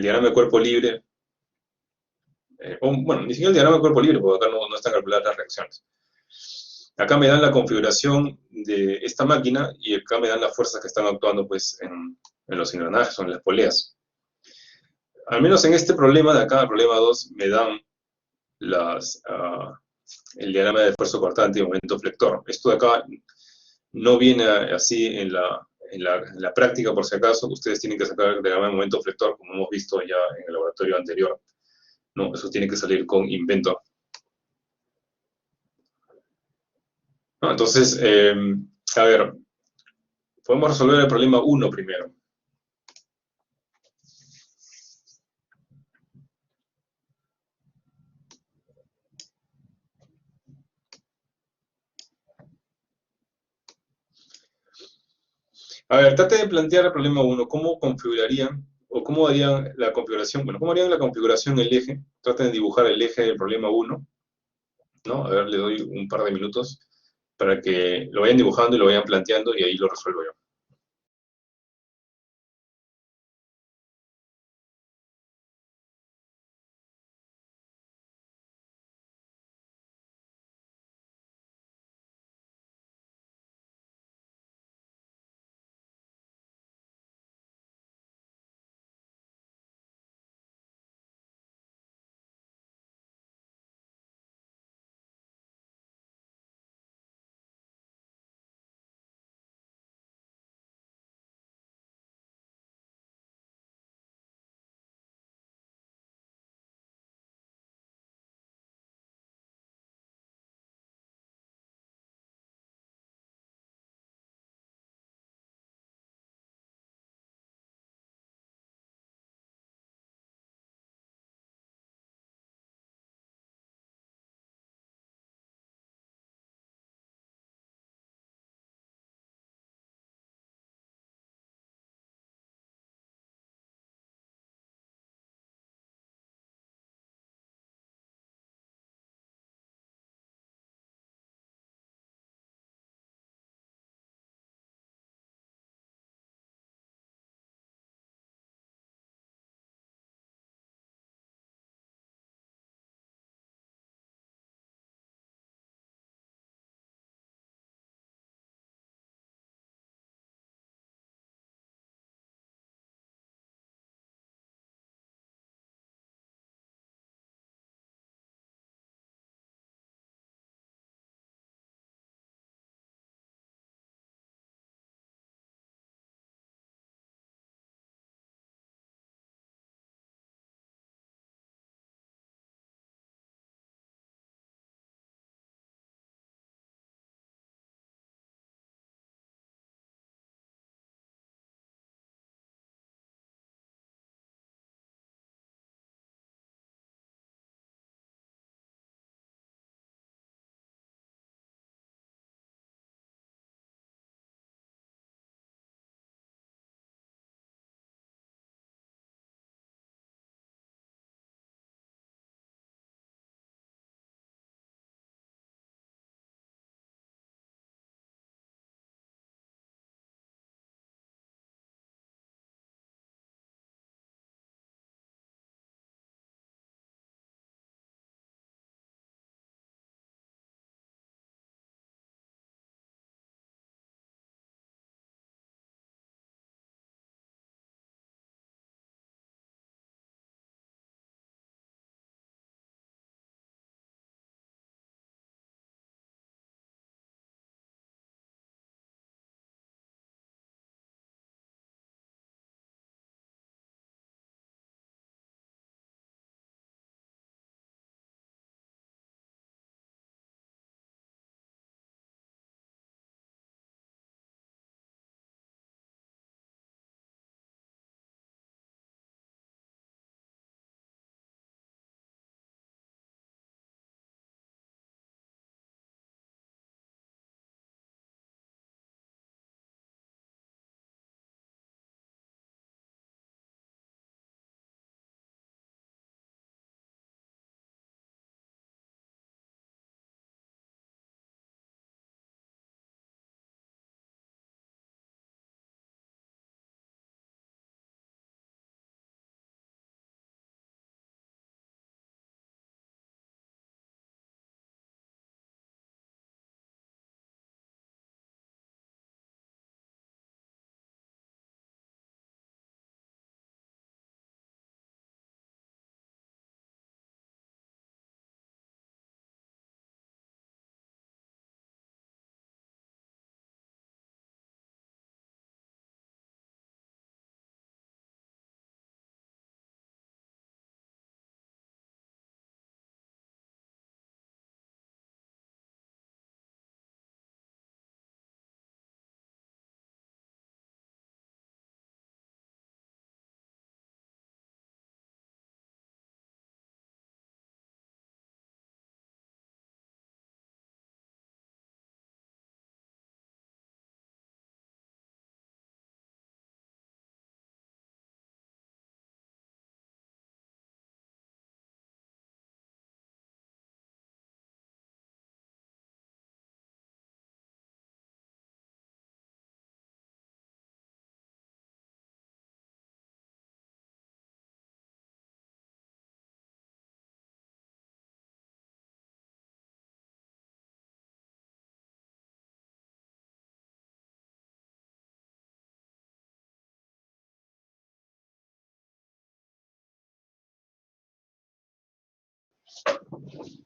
diagrama de cuerpo libre, o, bueno, ni siquiera el diagrama de cuerpo libre, porque acá no están calculadas las reacciones. Acá me dan la configuración de esta máquina y acá me dan las fuerzas que están actuando, pues, en los engranajes o en las poleas. Al menos en este problema de acá, el problema 2, me dan las, el diagrama de esfuerzo cortante y momento flector. Esto de acá no viene así en la práctica, por si acaso. Ustedes tienen que sacar el diagrama de momento flector, como hemos visto ya en el laboratorio anterior. No, eso tiene que salir con Inventor. ¿No? Entonces, a ver, podemos resolver el problema 1 primero. A ver, trate de plantear el problema 1. ¿Cómo configurarían o cómo harían la configuración? Bueno, ¿cómo harían la configuración del eje? Traten de dibujar el eje del problema 1, ¿no? A ver, le doy un par de minutos para que lo vayan dibujando y lo vayan planteando y ahí lo resuelvo yo.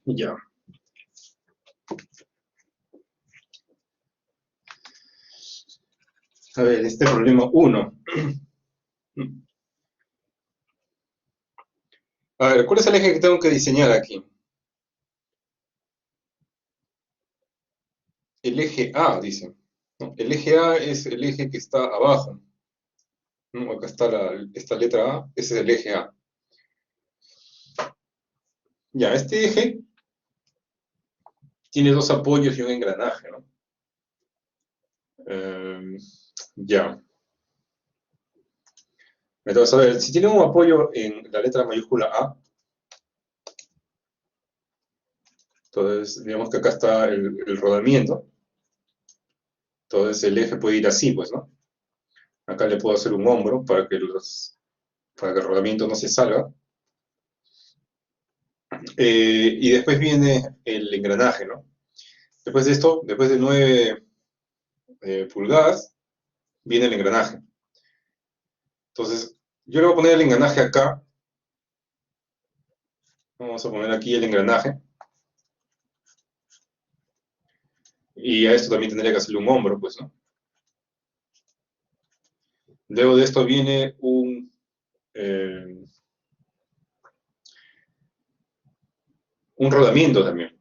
Ya. A ver, este problema uno. A ver, ¿cuál es el eje que tengo que diseñar aquí? El eje A, dice. ¿No? El eje A es el eje que está abajo, ¿no? Acá está esta letra A, ese es el eje A. Ya, este eje tiene dos apoyos y un engranaje, ¿no? Ya. Entonces, a ver, si tiene un apoyo en la letra mayúscula A, entonces digamos que acá está el rodamiento, entonces el eje puede ir así, pues, ¿no? Acá le puedo hacer un hombro para que el rodamiento no se salga. Y después viene el engranaje, ¿no? Después de esto, después de 9 pulgadas, viene el engranaje. Entonces, yo le voy a poner el engranaje acá. Vamos a poner aquí el engranaje. Y a esto también tendría que hacerle un hombro, pues, ¿no? Luego de esto viene un rodamiento también.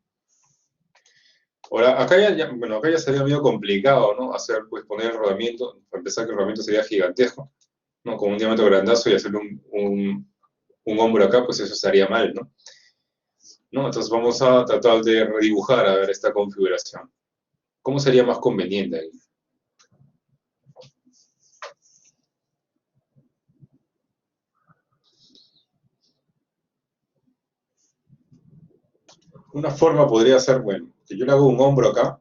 Ahora, bueno, acá ya sería medio complicado, ¿no? Hacer, pues, poner el rodamiento. Para empezar, que el rodamiento sería gigantesco, ¿no? Con un diámetro grandazo y hacerle un hombro acá, pues eso estaría mal, ¿no? ¿No? Entonces vamos a tratar de redibujar, a ver, esta configuración. ¿Cómo sería más conveniente ahí? Una forma podría ser, bueno, que yo le hago un hombro acá,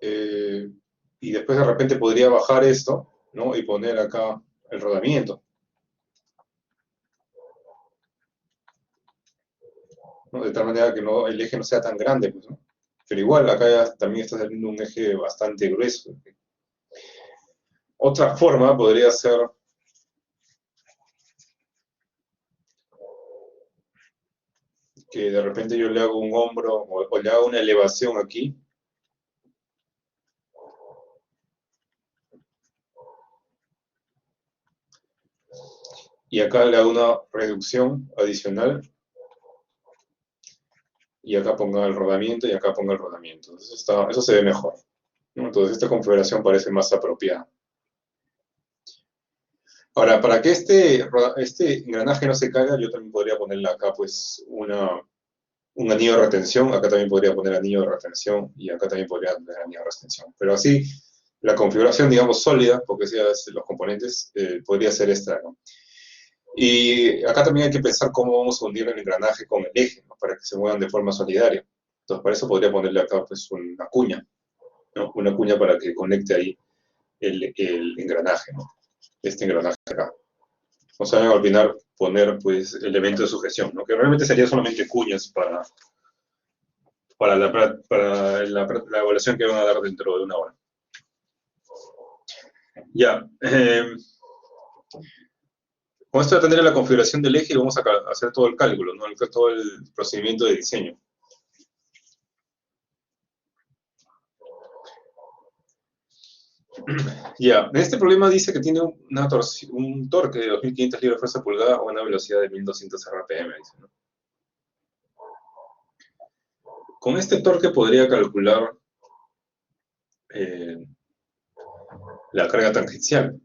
y después de repente podría bajar esto, ¿no? Y poner acá el rodamiento, ¿no? De tal manera que no, el eje no sea tan grande, pues, ¿no? Pero igual, acá ya también está saliendo un eje bastante grueso. Otra forma podría ser que de repente yo le hago un hombro o le hago una elevación aquí, y acá le hago una reducción adicional, y acá ponga el rodamiento y acá ponga el rodamiento. Entonces eso se ve mejor, ¿no? Entonces esta configuración parece más apropiada. Ahora, para que este engranaje no se caiga, yo también podría ponerle acá pues un anillo de retención, acá también podría poner anillo de retención y acá también podría poner anillo de retención. Pero así, la configuración, digamos, sólida, porque sea los componentes, podría ser esta, ¿no? Y acá también hay que pensar cómo vamos a unir el engranaje con el eje, ¿no? Para que se muevan de forma solidaria. Entonces, para eso podría ponerle acá pues una cuña, ¿no? Una cuña para que conecte ahí el engranaje, ¿no? Este engranaje acá. No se vayan a olvidar poner pues elementos de sujeción, ¿no? Que realmente sería solamente cuñas para la evaluación que van a dar dentro de una hora. Ya. Con esto ya tendré la configuración del eje y vamos a hacer todo el cálculo, ¿no? Todo el procedimiento de diseño. Ya, en este problema dice que tiene un torque de 2500 libras-fuerza pulgada o una velocidad de 1200 RPM. Dice, ¿no? Con este torque podría calcular eh, la carga tangencial.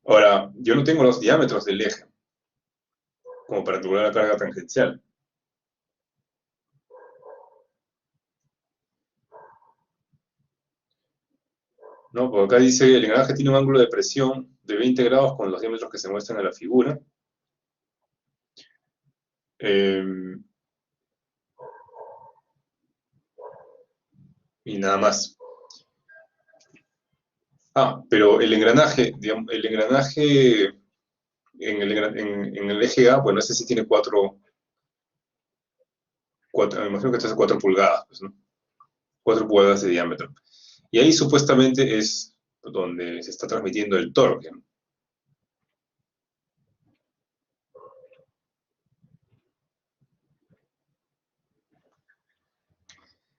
Ahora, yo no tengo los diámetros del eje como para calcular la carga tangencial. ¿No? Porque acá dice el engranaje tiene un ángulo de presión de 20 grados con los diámetros que se muestran en la figura. Y nada más. Pero el engranaje, digamos, en el eje A, bueno, este sí tiene me imagino que este es 4 pulgadas, pues, ¿no? 4 pulgadas de diámetro. Y ahí supuestamente es donde se está transmitiendo el torque, ¿no?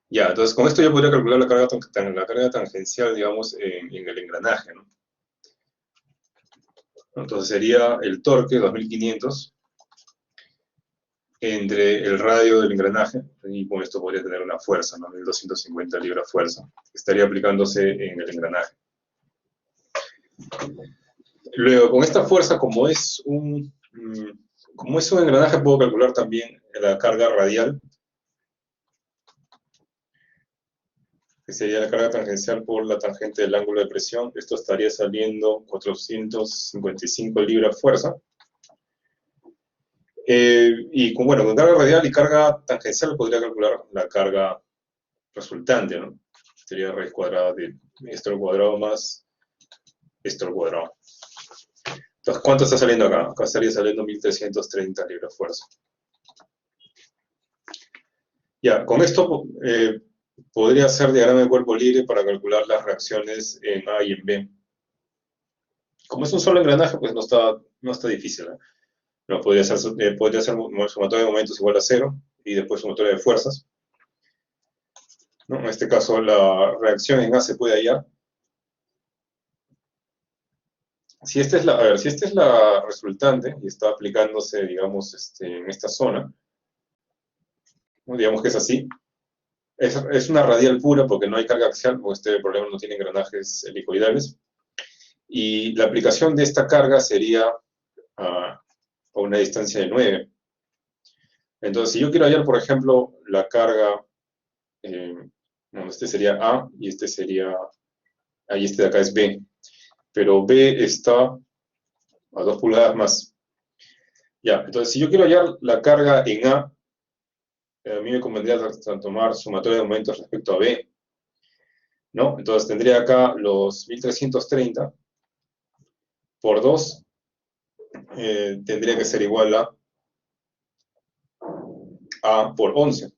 Ya, entonces con esto yo podría calcular la carga tangencial, digamos, en el engranaje, ¿no? Entonces sería el torque 2500 entre el radio del engranaje, y con esto podría tener una fuerza, ¿no? 1250 libras fuerza. Estaría aplicándose en el engranaje. Luego, con esta fuerza, como es un engranaje, puedo calcular también la carga radial, que sería la carga tangencial por la tangente del ángulo de presión. Esto estaría saliendo 455 libras fuerza. Y con carga radial y carga tangencial podría calcular la carga resultante, ¿no? Sería raíz cuadrada de esto al cuadrado más esto al cuadrado. Entonces, ¿cuánto está saliendo acá? Acá estaría saliendo 1330 libras fuerza. Ya, con esto podría hacer diagrama de cuerpo libre para calcular las reacciones en A y en B. Como es un solo engranaje, pues no está difícil, ¿eh? No, podría ser sumatoria de momentos igual a 0 y después sumatoria de fuerzas, ¿no? En este caso, la reacción en A se puede hallar. Si esta es la resultante y está aplicándose, digamos, en esta zona, ¿no? Digamos que es así. Es una radial pura porque no hay carga axial, porque este problema no tiene engranajes helicoidales. Y la aplicación de esta carga sería a una distancia de 9. Entonces, si yo quiero hallar, por ejemplo, la carga, este sería A y este sería, ahí este de acá es B, pero B está a 2 pulgadas más. Ya, entonces si yo quiero hallar la carga en A mí me convendría tomar sumatoria de momentos respecto a B, ¿no? Entonces tendría acá los 1330 por 2, tendría que ser igual a por 11,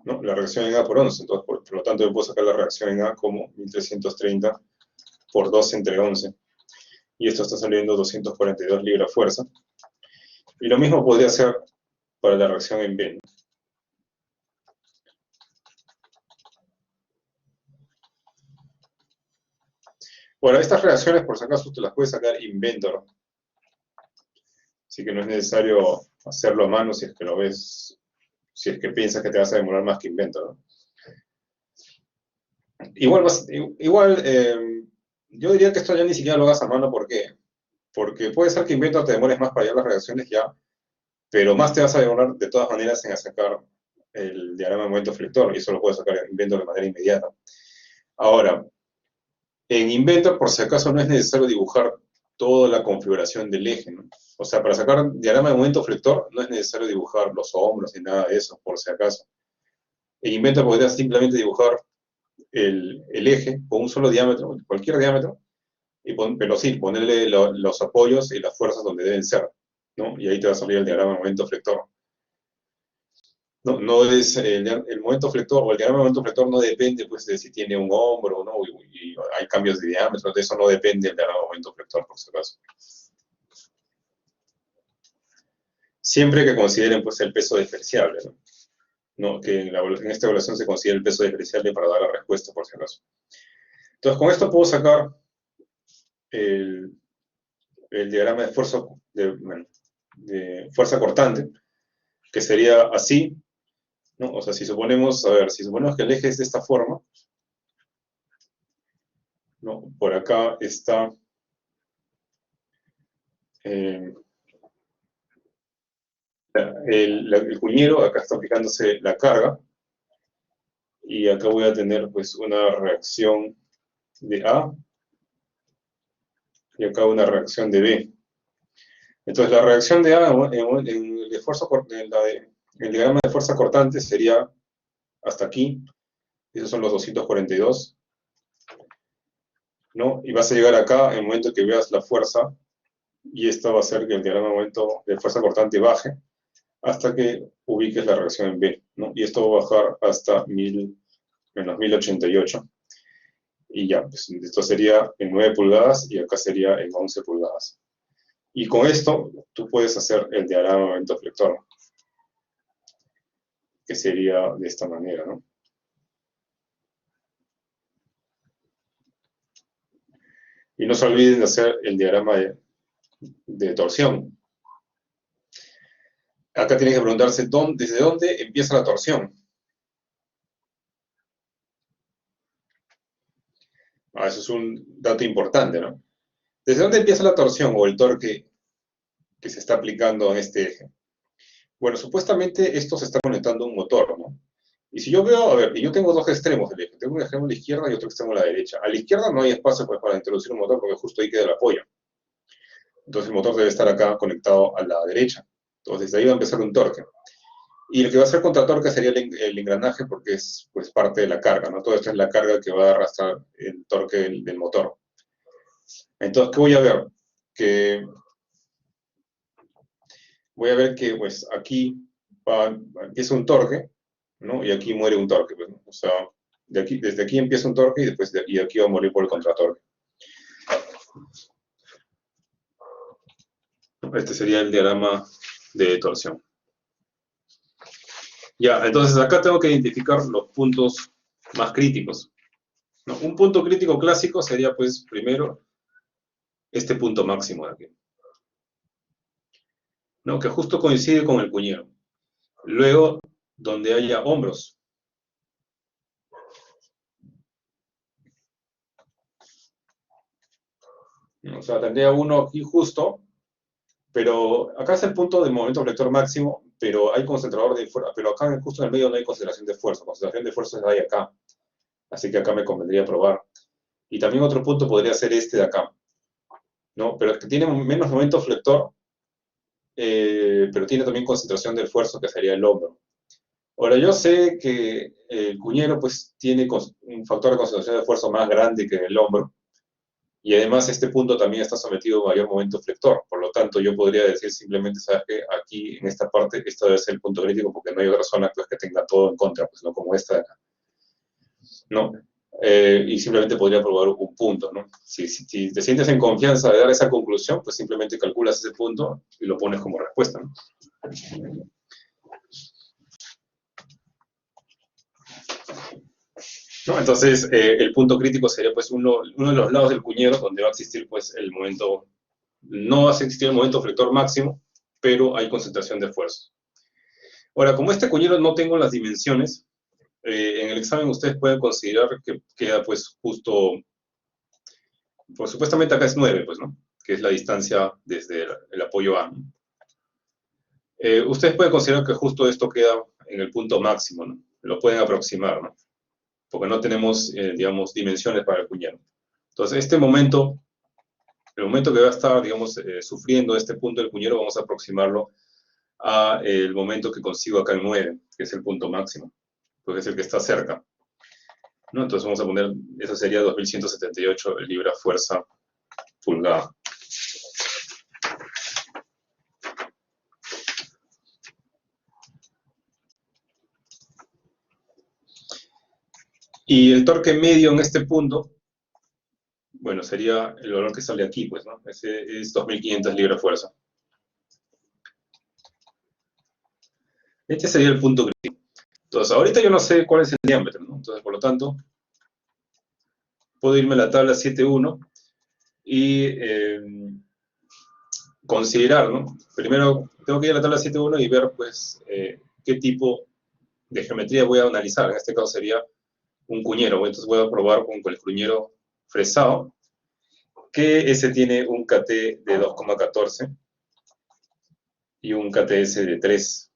¿no? La reacción en A por 11, entonces por lo tanto yo puedo sacar la reacción en A como 1330 por 2 entre 11, y esto está saliendo 242 libras fuerza. Y lo mismo podría ser para la reacción en B, ¿no? Bueno, estas reacciones, por si acaso, tú las puedes sacar Inventor. Así que no es necesario hacerlo a mano si es que lo ves, si es que piensas que te vas a demorar más que Inventor, ¿no? Igual yo diría que esto ya ni siquiera lo hagas a mano, ¿por qué? Porque puede ser que Inventor te demores más para hallar las reacciones ya, pero más te vas a demorar de todas maneras en sacar el diagrama de momento flector, y eso lo puedes sacar en Inventor de manera inmediata. Ahora, en Inventor, por si acaso, no es necesario dibujar toda la configuración del eje, ¿no? O sea, para sacar diagrama de momento flector no es necesario dibujar los hombros ni nada de eso, por si acaso. En Inventor podrías simplemente dibujar el eje con un solo diámetro, cualquier diámetro, pero sí, ponerle los apoyos y las fuerzas donde deben ser, ¿no? Y ahí te va a salir el diagrama de momento flector. No es el momento flector, o el diagrama de momento flector no depende, pues, de si tiene un hombro o no, y hay cambios de diámetro, de eso no depende el diagrama de momento flector, por si acaso. Siempre que consideren, pues, el peso diferenciable, ¿no? No, que en esta evaluación se considera el peso diferenciable para dar la respuesta, por si acaso. Entonces, con esto puedo sacar el diagrama de fuerza cortante, que sería así, ¿no? O sea, si suponemos que el eje es de esta forma, ¿no? Por acá está el cuñero, acá está aplicándose la carga, y acá voy a tener, pues, una reacción de A, y acá una reacción de B. Entonces, la reacción de A en el diagrama de fuerza cortante sería hasta aquí, esos son los 242, ¿no? Y vas a llegar acá en el momento que veas la fuerza y esto va a hacer que el diagrama de momento de fuerza cortante baje hasta que ubiques la reacción en B, ¿no? Y esto va a bajar hasta menos 1088. Y ya, pues esto sería en 9 pulgadas y acá sería en 11 pulgadas. Y con esto tú puedes hacer el diagrama de momento flector, que sería de esta manera, ¿no? Y no se olviden de hacer el diagrama de torsión. Acá tienen que preguntarse desde dónde empieza la torsión. Eso es un dato importante, ¿no? ¿Desde dónde empieza la torsión o el torque que se está aplicando en este eje? Bueno, supuestamente esto se está conectando a un motor, ¿no? Y si yo veo, a ver, y yo tengo dos extremos del eje, tengo un extremo a la izquierda y otro extremo a la derecha. A la izquierda no hay espacio pues, para introducir un motor porque justo ahí queda el apoyo. Entonces el motor debe estar acá conectado a la derecha. Entonces desde ahí va a empezar un torque. Y lo que va a hacer contratorque sería el engranaje porque es pues, parte de la carga, ¿no? Todo esto es la carga que va a arrastrar el torque del motor. Entonces, ¿qué voy a ver? Voy a ver que pues aquí empieza un torque, ¿no? Y aquí muere un torque, pues, ¿no? O sea, desde aquí empieza un torque y después de aquí va a morir por el contratorque. Este sería el diagrama de torsión. Ya, entonces acá tengo que identificar los puntos más críticos, ¿no? Un punto crítico clásico sería, pues, primero, este punto máximo de aquí, ¿no? Que justo coincide con el cuñero. Luego, donde haya hombros. O sea, tendría uno aquí justo, pero acá es el punto de momento flector máximo, pero hay concentrador de fuerza, pero acá justo en el medio no hay concentración de fuerza hay acá, así que acá me convendría probar. Y también otro punto podría ser este de acá, ¿no? Pero es que tiene menos momento flector, pero tiene también concentración de esfuerzo, que sería el hombro. Ahora, yo sé que el cuñero pues tiene un factor de concentración de esfuerzo más grande que el hombro, y además este punto también está sometido a mayor momento flector. Por lo tanto, yo podría decir simplemente, ¿sabes qué? Aquí, en esta parte, esto debe ser el punto crítico porque no hay otra zona pues, que tenga todo en contra, pues no como esta de acá, ¿no? Y simplemente podría probar un punto, ¿no? Si te sientes en confianza de dar esa conclusión, pues simplemente calculas ese punto y lo pones como respuesta, ¿no? ¿No? Entonces, el punto crítico sería pues uno de los lados del cuñero donde va a existir pues el momento, no va a existir el momento flector máximo, pero hay concentración de esfuerzo. Ahora, como este cuñero no tengo las dimensiones, en el examen ustedes pueden considerar que queda pues justo, pues supuestamente acá es 9, pues, ¿no? Que es la distancia desde el apoyo A, ¿no? Ustedes pueden considerar que justo esto queda en el punto máximo, ¿no? Lo pueden aproximar, ¿no? Porque no tenemos, digamos, dimensiones para el cuñero. Entonces, el momento que va a estar, digamos, sufriendo este punto del cuñero, vamos a aproximarlo a el momento que consigo acá en 9, que es el punto máximo, porque es el que está cerca, ¿no? Entonces vamos a poner, eso sería 2178 libra-fuerza pulgada. Y el torque medio en este punto, bueno, sería el valor que sale aquí, pues, ¿no? Ese es 2500 libra-fuerza. Este sería el punto crítico. Entonces, ahorita yo no sé cuál es el diámetro, ¿no? Entonces, por lo tanto, puedo irme a la tabla 7.1 y considerar, ¿no? Primero, tengo que ir a la tabla 7.1 y ver, pues, qué tipo de geometría voy a analizar. En este caso sería un cuñero. Entonces voy a probar con el cuñero fresado, que ese tiene un KT de 2,14 y un KTS de 3,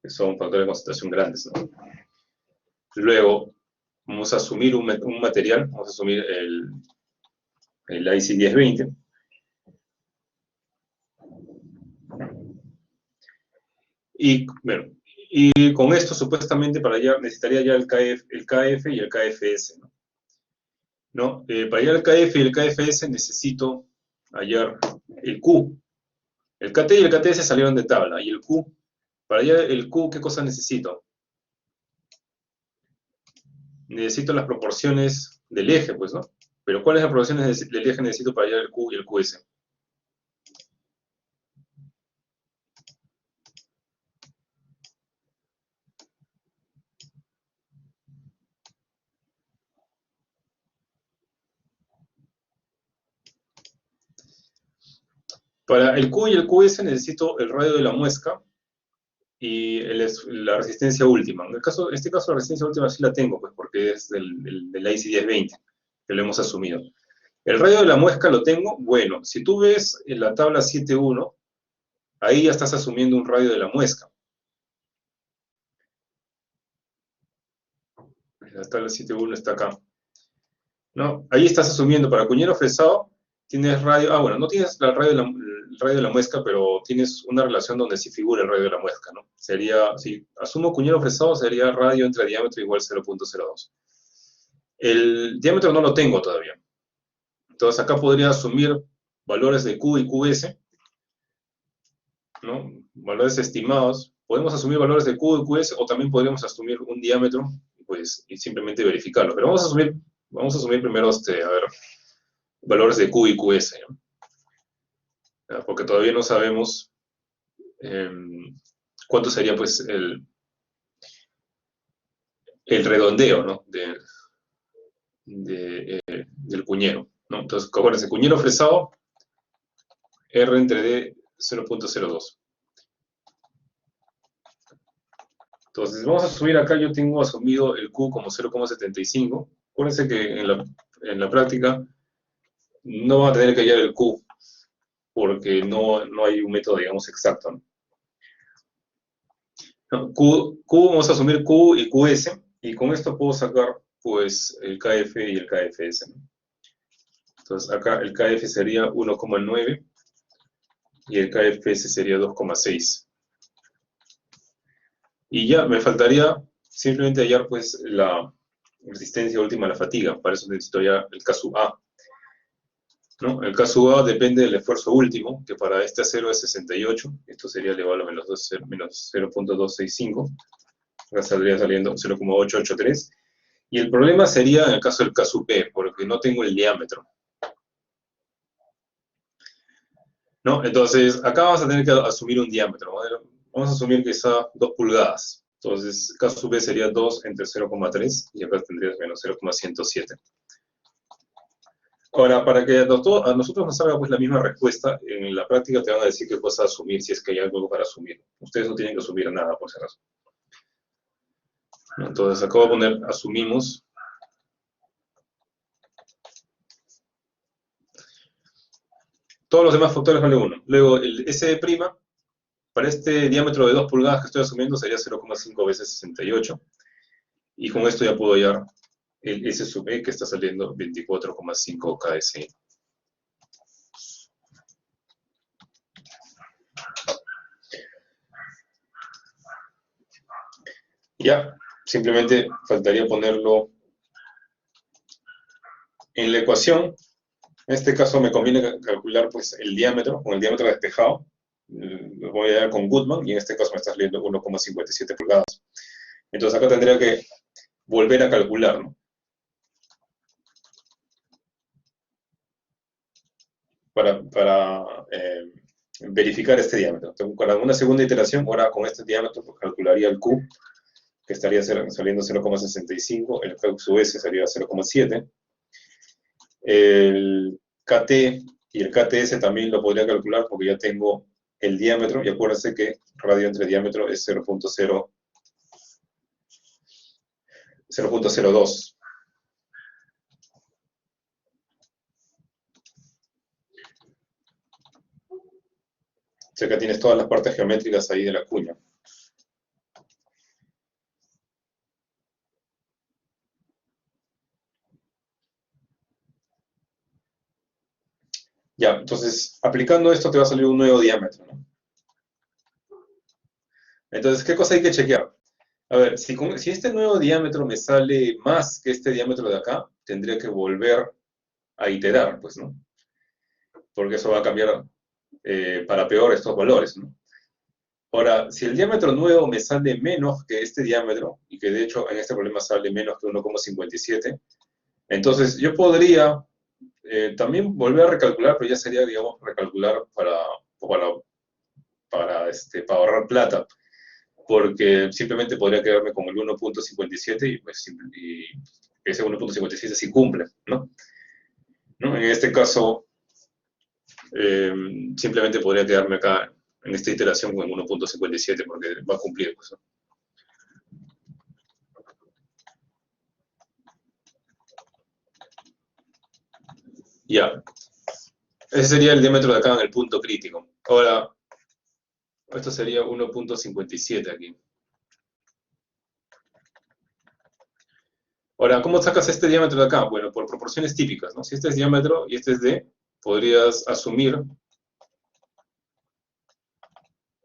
que son factores de concentración grandes, ¿no? Luego, vamos a asumir un material, vamos a asumir el IC 1020. Y, bueno, y con esto supuestamente para allá necesitaría ya el KF y el KFS, ¿no? Para hallar el KF y el KFS necesito hallar El Q. El KT y el KTS salieron de tabla. Y el Q, para hallar el Q, ¿qué cosa necesito? Necesito las proporciones del eje, pues, ¿no? Pero ¿cuáles proporciones del eje necesito para hallar el Q y el QS? Para el Q y el QS necesito el radio de la muesca y la resistencia última. En este caso, la resistencia última sí la tengo, pues, porque es del IC 1020, que lo hemos asumido. El radio de la muesca lo tengo. Bueno, si tú ves en la tabla 7.1, ahí ya estás asumiendo un radio de la muesca. La tabla 7.1 está acá. ¿No? Ahí estás asumiendo para cuñero fresado, tienes radio, bueno, no tienes el radio de la muesca, pero tienes una relación donde sí figura el radio de la muesca, ¿no? Sería, si asumo cuñero fresado, sería radio entre diámetro igual 0.02. El diámetro no lo tengo todavía. Entonces acá podría asumir valores de Q y QS, ¿no? Valores estimados. Podemos asumir valores de Q y QS o también podríamos asumir un diámetro, pues, y simplemente verificarlo. Pero vamos a asumir primero, a ver, valores de Q y QS, ¿no? Porque todavía no sabemos cuánto sería, pues, el redondeo, ¿no? Del cuñero, ¿no? Entonces, acuérdense, cuñero fresado, R entre D 0.02. Entonces, vamos a asumir acá, yo tengo asumido el Q como 0.75. Acuérdense que en la práctica no van a tener que hallar el Q, porque no hay un método, digamos, exacto, ¿no? No, vamos a asumir Q y QS, y con esto puedo sacar, pues, el KF y el KFS, ¿no? Entonces, acá el KF sería 1,9 y el KFS sería 2,6. Y ya, me faltaría simplemente hallar, pues, la resistencia última a la fatiga. Para eso necesito ya el caso A, ¿no? El caso A depende del esfuerzo último, que para este acero es 68. Esto sería elevado a menos 0.265. Acá saldría saliendo 0,883. Y el problema sería en el caso del caso P, porque no tengo el diámetro, ¿no? Entonces, acá vamos a tener que asumir un diámetro, ¿no? Vamos a asumir que sea 2 pulgadas. Entonces, caso B sería 2 entre 0,3 y acá tendrías menos 0,107. Ahora, para que a nosotros nos salga, pues, la misma respuesta, en la práctica te van a decir qué cosa asumir si es que hay algo para asumir. Ustedes no tienen que asumir nada, por si acaso. Entonces, acá voy a poner asumimos. Todos los demás factores vale 1. Luego, el SD', para este diámetro de 2 pulgadas que estoy asumiendo, sería 0,5 veces 68. Y con esto ya puedo hallar el S sub E, que está saliendo 24,5 KSI. Ya, simplemente faltaría ponerlo en la ecuación. En este caso me conviene calcular, pues, el diámetro, con el diámetro despejado. Lo voy a dar con Goodman, y en este caso me está saliendo 1,57 pulgadas. Entonces acá tendría que volver a calcular, ¿no? Para verificar este diámetro. Entonces, con una segunda iteración, ahora con este diámetro, pues, calcularía el Q, que estaría saliendo 0,65, el QS sería 0,7, el KT y el KTS también lo podría calcular porque ya tengo el diámetro, y acuérdense que radio entre diámetro es 0.02. O sea que tienes todas las partes geométricas ahí de la cuña. Ya, entonces, aplicando esto te va a salir un nuevo diámetro, ¿no? Entonces, ¿qué cosa hay que chequear? A ver, si este nuevo diámetro me sale más que este diámetro de acá, tendría que volver a iterar, pues, ¿no? Porque eso va a cambiar para peor estos valores, ¿no? Ahora, si el diámetro nuevo me sale menos que este diámetro, y que de hecho en este problema sale menos que 1,57, entonces yo podría también volver a recalcular, pero ya sería, digamos, recalcular para ahorrar plata, porque simplemente podría quedarme con el 1,57 y, pues, y ese 1,57 sí cumple, ¿no? ¿No? En este caso, eh, simplemente podría quedarme acá en esta iteración con 1,57 porque va a cumplir, pues, ¿no? Ya, ese sería el diámetro de acá en el punto crítico. Ahora, esto sería 1,57 aquí. Ahora, ¿cómo sacas este diámetro de acá? Bueno, por proporciones típicas, ¿no? Si este es diámetro y este es D, podrías asumir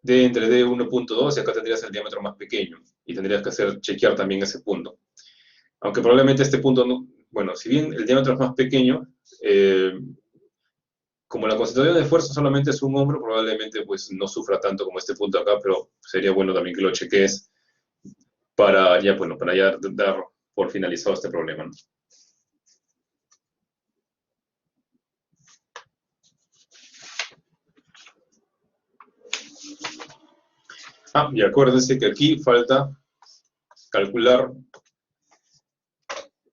D entre D 1,2 y acá tendrías el diámetro más pequeño. Y tendrías que chequear también ese punto. Aunque probablemente este punto no, bueno, si bien el diámetro es más pequeño, eh, como la concentración de esfuerzo solamente es un hombro, probablemente pues no sufra tanto como este punto acá, pero sería bueno también que lo cheques para ya, bueno, para ya dar por finalizado este problema, ¿no? Ah, y acuérdense que aquí falta calcular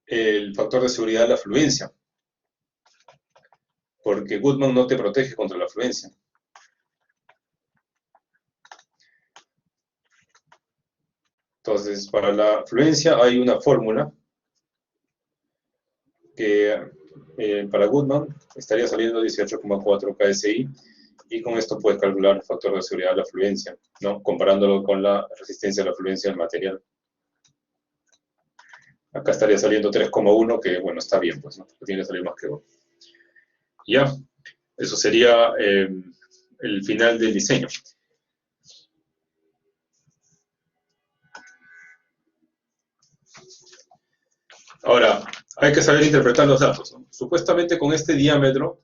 el factor de seguridad de la fluencia, porque Goodman no te protege contra la fluencia. Entonces, para la fluencia hay una fórmula que para Goodman estaría saliendo 18,4 KSI, y con esto puedes calcular el factor de seguridad de la fluencia, ¿no? Comparándolo con la resistencia a la fluencia del material. Acá estaría saliendo 3,1, que bueno, está bien, pues, ¿no? Tiene que salir más que 1. Ya, eso sería el final del diseño. Ahora, hay que saber interpretar los datos, ¿no? Supuestamente con este diámetro,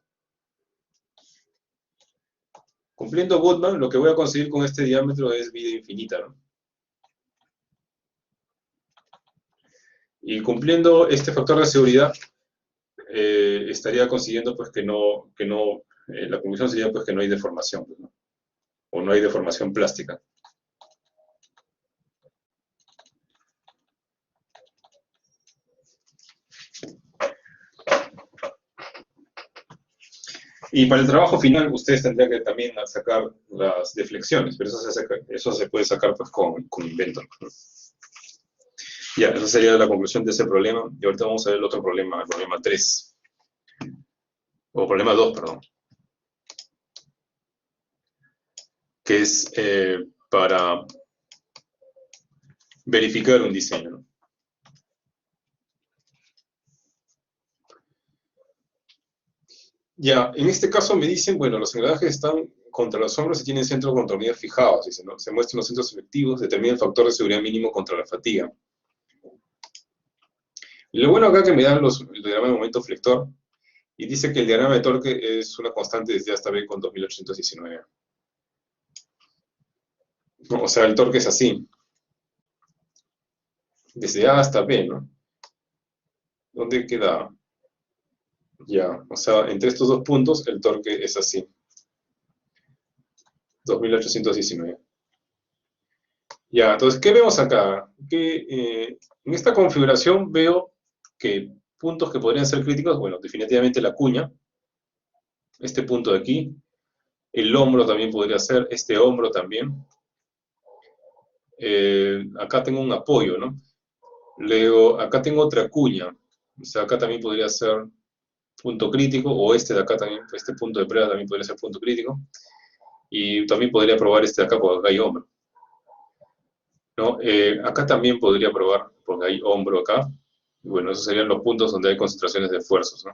cumpliendo Goodman, lo que voy a conseguir con este diámetro es vida infinita, ¿no? Y cumpliendo este factor de seguridad, estaría consiguiendo pues la conclusión sería pues que no hay deformación, pues, ¿no? O no hay deformación plástica. Y para el trabajo final, ustedes tendrían que también sacar las deflexiones, pero eso se puede sacar pues con Inventor, ¿no? Ya, esa sería la conclusión de ese problema. Y ahorita vamos a ver el otro problema, el problema 3. O problema 2, perdón. Que es para verificar un diseño, ¿no? Ya, en este caso me dicen, bueno, los engranajes están contra los hombros y tienen centros de contornillas fijados, dicen, ¿no? Se muestran los centros efectivos, determina el factor de seguridad mínimo contra la fatiga. Y lo bueno acá que me dan el diagrama de momento flector, y dice que el diagrama de torque es una constante desde A hasta B con 2819. O sea, el torque es así, desde A hasta B, ¿no? ¿Dónde queda? Ya, o sea, entre estos dos puntos el torque es así, 2819. Ya, entonces, ¿qué vemos acá? Que en esta configuración veo que puntos que podrían ser críticos, bueno, definitivamente la cuña, este punto de aquí, el hombro también podría ser, este hombro también. Acá tengo un apoyo, ¿no? Luego, acá tengo otra cuña, o sea, acá también podría ser punto crítico, o este de acá también, este punto de prueba también podría ser punto crítico, y también podría probar este de acá porque acá hay hombro, ¿no? Acá también podría probar porque hay hombro acá. Bueno, esos serían los puntos donde hay concentraciones de esfuerzos, ¿no?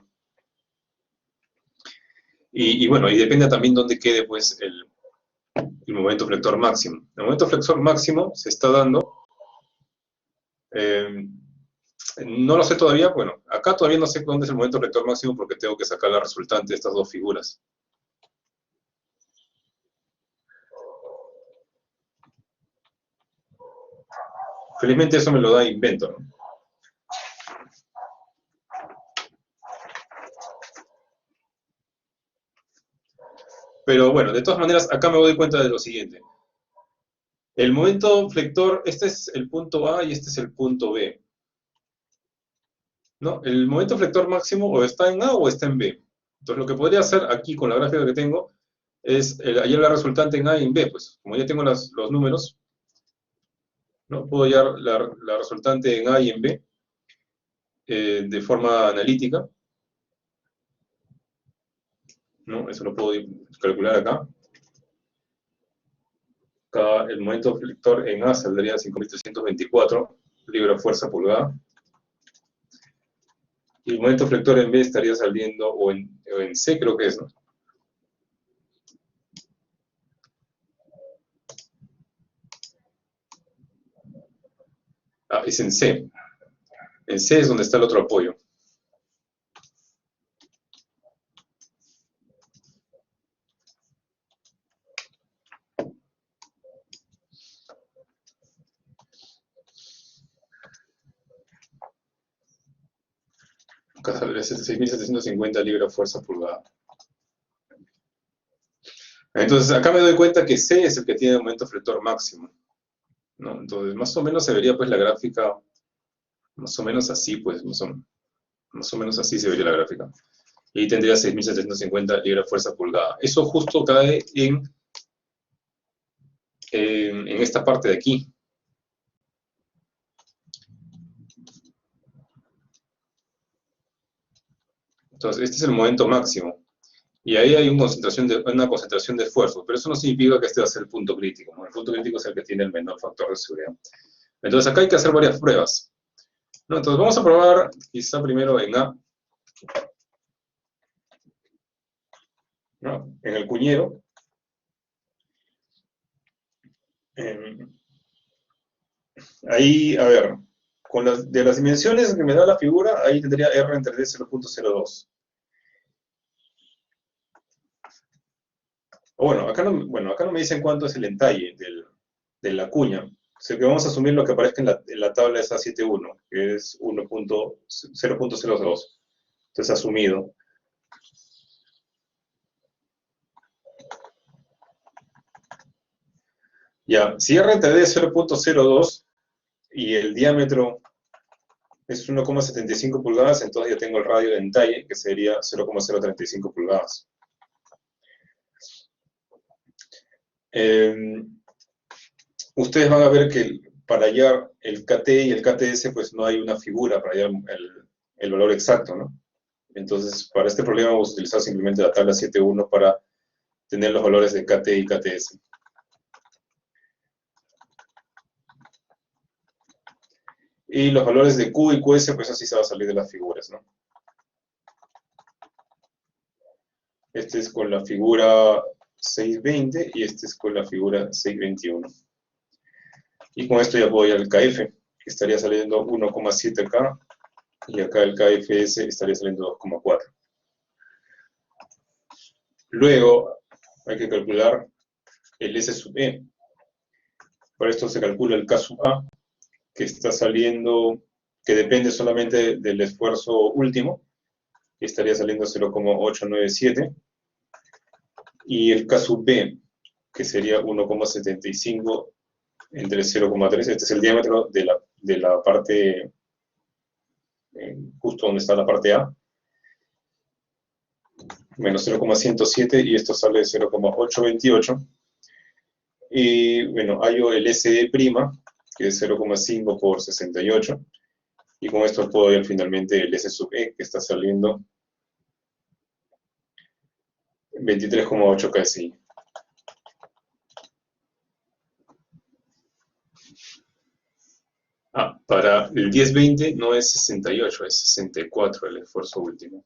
Y bueno, y depende también dónde quede pues el momento flector máximo. El momento flexor máximo se está dando, eh, no lo sé todavía, bueno, acá todavía no sé dónde es el momento flector máximo porque tengo que sacar la resultante de estas dos figuras. Felizmente eso me lo da Inventor, ¿no? Pero bueno, de todas maneras, acá me doy cuenta de lo siguiente. El momento flector, este es el punto A y este es el punto B, ¿no? El momento flector máximo o está en A o está en B. Entonces lo que podría hacer aquí con la gráfica que tengo es hallar la resultante en A y en B, pues como ya tengo los números, ¿no? Puedo hallar la resultante en A y en B de forma analítica, ¿no? Eso lo puedo calcular acá. Acá el momento flector en A saldría 5.324 libra-fuerza pulgada. Y el momento flector en B estaría saliendo, o en C creo que es, ¿no? Ah, es en C. En C es donde está el otro apoyo. Acá saldría 6.750 libra-fuerza pulgada. Entonces acá me doy cuenta que C es el que tiene el momento flector máximo, ¿no? Entonces más o menos se vería pues la gráfica, más o menos así pues, más o menos así se vería la gráfica. Y tendría 6.750 libra-fuerza pulgada. Eso justo cae en esta parte de aquí. Entonces este es el momento máximo. Y ahí hay una concentración de esfuerzo, pero eso no significa que este va a ser el punto crítico, ¿no? El punto crítico es el que tiene el menor factor de seguridad. Entonces acá hay que hacer varias pruebas, ¿no? Entonces vamos a probar quizá primero en A, ¿no? En el cuñero. Ahí, a ver, de las dimensiones que me da la figura, ahí tendría R entre D 0.02. Acá no me dicen cuánto es el entalle de la cuña. O sea que vamos a asumir lo que aparezca en la tabla esa 7.1, que es 0.02. Entonces, asumido. Ya, si R entre D es 0.02 y el diámetro es 1,75 pulgadas, entonces ya tengo el radio de entalle, que sería 0,035 pulgadas. Ustedes van a ver que para hallar el KT y el KTS, pues no hay una figura para hallar el valor exacto, ¿no? Entonces, para este problema vamos a utilizar simplemente la tabla 7.1 para tener los valores de KT y KTS. Y los valores de Q y QS, pues así se va a salir de las figuras, ¿no? Este es con la figura 620 y este es con la figura 621. Y con esto ya puedo ir al KF, que estaría saliendo 1,7 K, y acá el KFS estaría saliendo 2,4. Luego hay que calcular el S sub E. Para esto se calcula el K sub A, que está saliendo, que depende solamente del esfuerzo último, que estaría saliendo 0,897. Y el K sub B, que sería 1,75 entre 0,3. Este es el diámetro de la parte, justo donde está la parte A, menos 0,107, y esto sale 0,828. Y bueno, hallo el SD', que es 0,5 por 68, y con esto puedo hallar finalmente el S sub E, que está saliendo 23,8 KSI. Para el 10-20 no es 68, es 64 el esfuerzo último.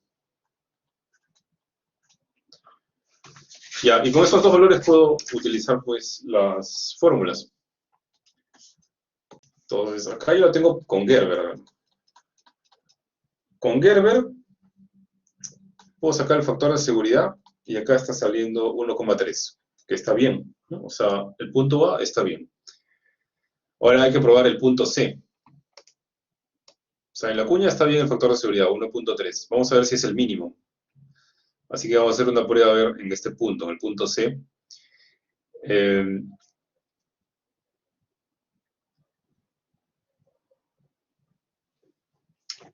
Ya, y con esos dos valores puedo utilizar pues las fórmulas. Entonces, acá yo lo tengo con Gerber. Con Gerber puedo sacar el factor de seguridad y acá está saliendo 1,3, que está bien, ¿no? O sea, el punto A está bien. Ahora hay que probar el punto C. O sea, en la cuña está bien el factor de seguridad, 1.3. Vamos a ver si es el mínimo. Así que vamos a hacer una prueba a ver en este punto, en el punto C.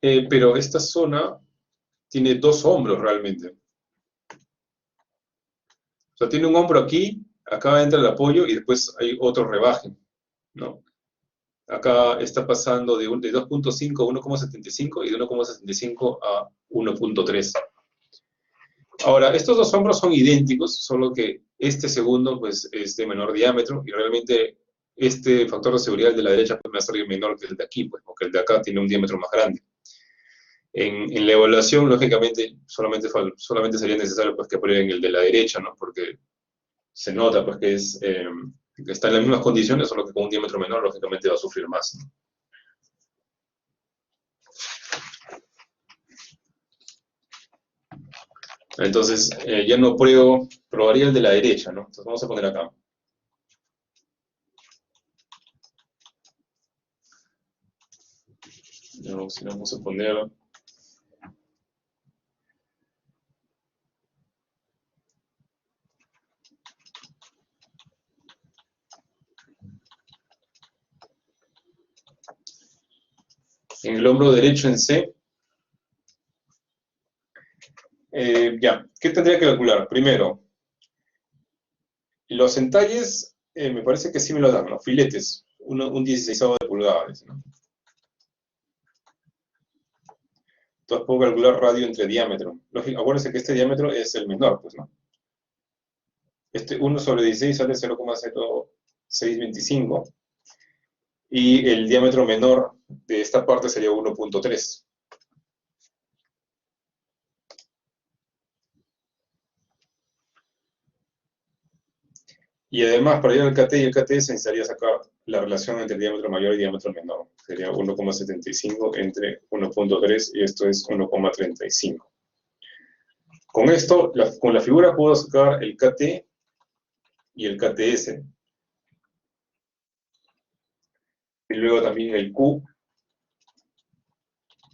Pero esta zona tiene dos hombros realmente. O sea, tiene un hombro aquí, acá entra el apoyo y después hay otro rebaje, ¿no? Acá está pasando de 2.5 a 1.75 y de 1.75 a 1.3. Ahora, estos dos hombros son idénticos, solo que este segundo pues, es de menor diámetro y realmente este factor de seguridad, el de la derecha, pues, me va a salir menor que el de aquí, pues, porque el de acá tiene un diámetro más grande. En la evaluación, lógicamente, solamente sería necesario pues, que prueben el de la derecha, ¿no? Porque se nota pues, que está en las mismas condiciones, solo que con un diámetro menor, lógicamente va a sufrir más, ¿no? Entonces, ya no probaría el de la derecha, ¿no? Entonces vamos a poner acá. No, si no, vamos a poner... En el hombro derecho en C. Ya, ¿qué tendría que calcular? Primero, los entalles, me parece que sí me lo dan, los filetes, un 16avo de pulgada, ¿no? Entonces puedo calcular radio entre diámetro. Acuérdense que este diámetro es el menor, pues, ¿no? Este 1 sobre 16 sale 0,0625. Y el diámetro menor de esta parte sería 1.3. Y además, para ir al KT y el KT se necesitaría sacar la relación entre diámetro mayor y diámetro menor. Sería 1,75 entre 1.3 y esto es 1,35. Con esto, con la figura puedo sacar el KT y el KTS. Y luego también el Q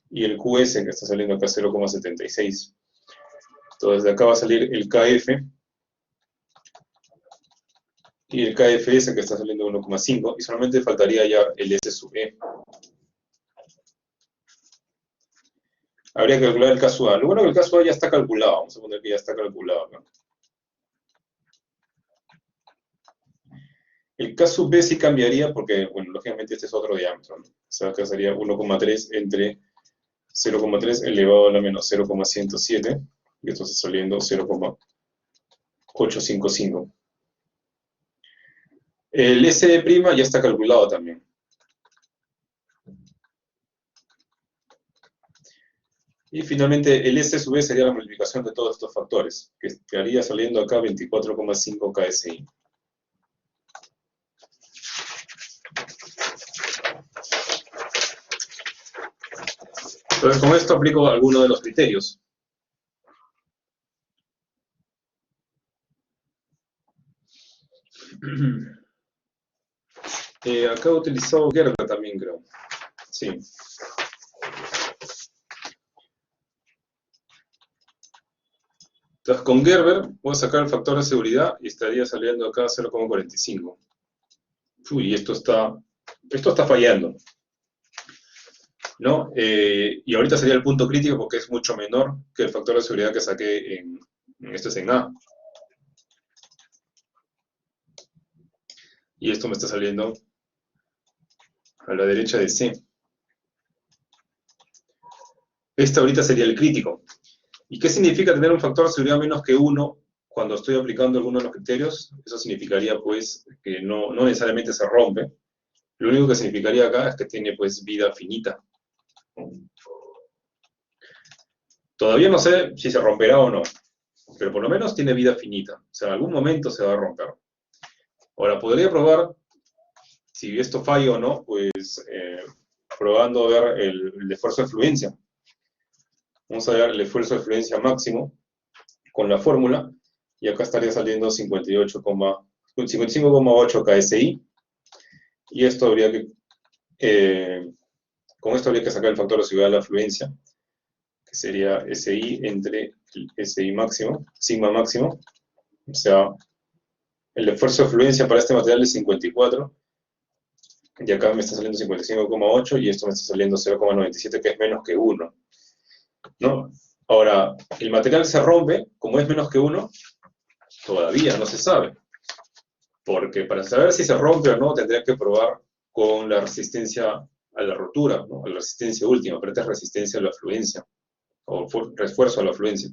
y el QS, que está saliendo acá 0,76. Entonces de acá va a salir el KF y el KFS, que está saliendo 1,5, y solamente faltaría ya el S sub E. Habría que calcular el caso A. Lo bueno que el caso A ya está calculado, vamos a poner que ya está calculado, ¿no? El caso B sí cambiaría porque, bueno, lógicamente este es otro diámetro, ¿no? O sea, acá sería 1,3 entre 0,3 elevado a la menos 0,107, y esto está saliendo 0,855. El S' ya está calculado también. Y finalmente el S sub E sería la multiplicación de todos estos factores, que estaría saliendo acá 24,5 KSI. Entonces con esto aplico algunos de los criterios. Acá he utilizado Gerber también, creo. Sí. Entonces con Gerber voy a sacar el factor de seguridad y estaría saliendo acá 0,45. Uy, esto está fallando, ¿no? Y ahorita sería el punto crítico porque es mucho menor que el factor de seguridad que saqué en este es en A. Y esto me está saliendo a la derecha de C. Este ahorita sería el crítico. ¿Y qué significa tener un factor de seguridad menos que 1 cuando estoy aplicando alguno de los criterios? Eso significaría pues que no necesariamente se rompe. Lo único que significaría acá es que tiene pues vida finita. Todavía no sé si se romperá o no, pero por lo menos tiene vida finita. O sea, en algún momento se va a romper. Ahora, podría probar si esto falla o no, pues probando a ver el esfuerzo de fluencia. Vamos a ver el esfuerzo de fluencia máximo con la fórmula, y acá estaría saliendo 55,8 KSI. Y esto habría que, con esto habría que sacar el factor de seguridad de la fluencia, que sería SI entre el SI máximo, sigma máximo, o sea, el esfuerzo de fluencia para este material es 54, y acá me está saliendo 55,8, y esto me está saliendo 0,97, que es menos que 1, ¿no? Ahora, el material se rompe, como es menos que 1, todavía no se sabe, porque para saber si se rompe o no, tendría que probar con la resistencia a la rotura, ¿no? A la resistencia última, pero esta es resistencia a la fluencia, o refuerzo a la fluencia.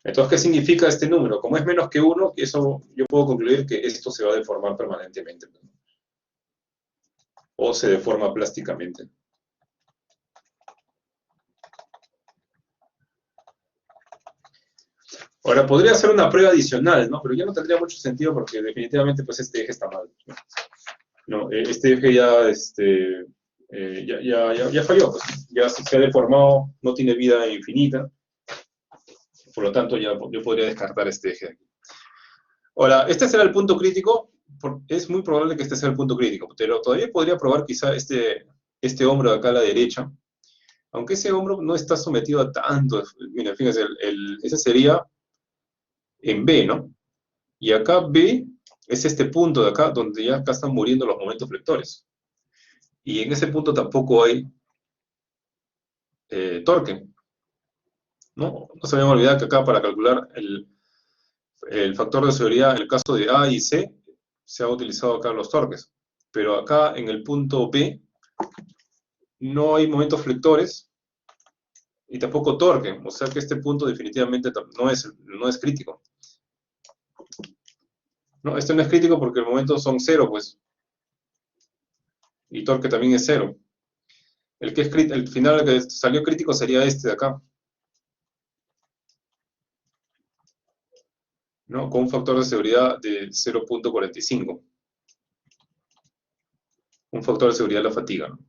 Entonces, ¿qué significa este número? Como es menos que 1, eso yo puedo concluir que esto se va a deformar permanentemente, ¿no? O se deforma plásticamente. Ahora, podría ser una prueba adicional, ¿no? Pero ya no tendría mucho sentido porque definitivamente pues este eje está mal, ¿no? No, este eje ya falló, pues, ya se ha deformado, no tiene vida infinita, por lo tanto yo podría descartar este eje. Ahora, este será el punto crítico, es muy probable que este sea el punto crítico, pero todavía podría probar quizá este hombro de acá a la derecha, aunque ese hombro no está sometido a tanto, mira, fíjense, ese sería en B, ¿no? Y acá B es este punto de acá, donde ya acá están muriendo los momentos flectores. Y en ese punto tampoco hay torque, ¿no? No se me va a olvidar que acá para calcular el factor de seguridad en el caso de A y C se ha utilizado acá los torques. Pero acá en el punto B no hay momentos flectores y tampoco torque. O sea que este punto definitivamente no es crítico. No, este no es crítico porque el momento son cero, pues. Y torque también es cero. El final que salió crítico sería este de acá, ¿no? Con un factor de seguridad de 0,45. Un factor de seguridad de la fatiga, ¿no?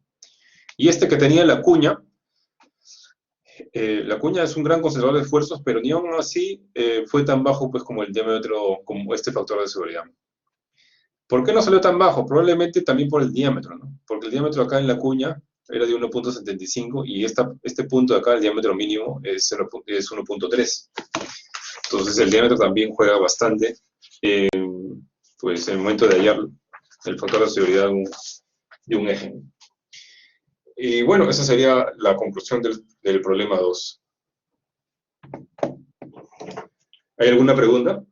Y este que tenía la cuña es un gran concentrador de esfuerzos, pero ni aún así fue tan bajo pues, como el diámetro, como este factor de seguridad. ¿Por qué no salió tan bajo? Probablemente también por el diámetro, ¿no? Porque el diámetro acá en la cuña era de 1,75 y este punto de acá, el diámetro mínimo, es 1,3. Entonces el diámetro también juega bastante, pues en el momento de hallar el factor de seguridad de un eje. Y bueno, esa sería la conclusión del problema 2. ¿Hay alguna pregunta?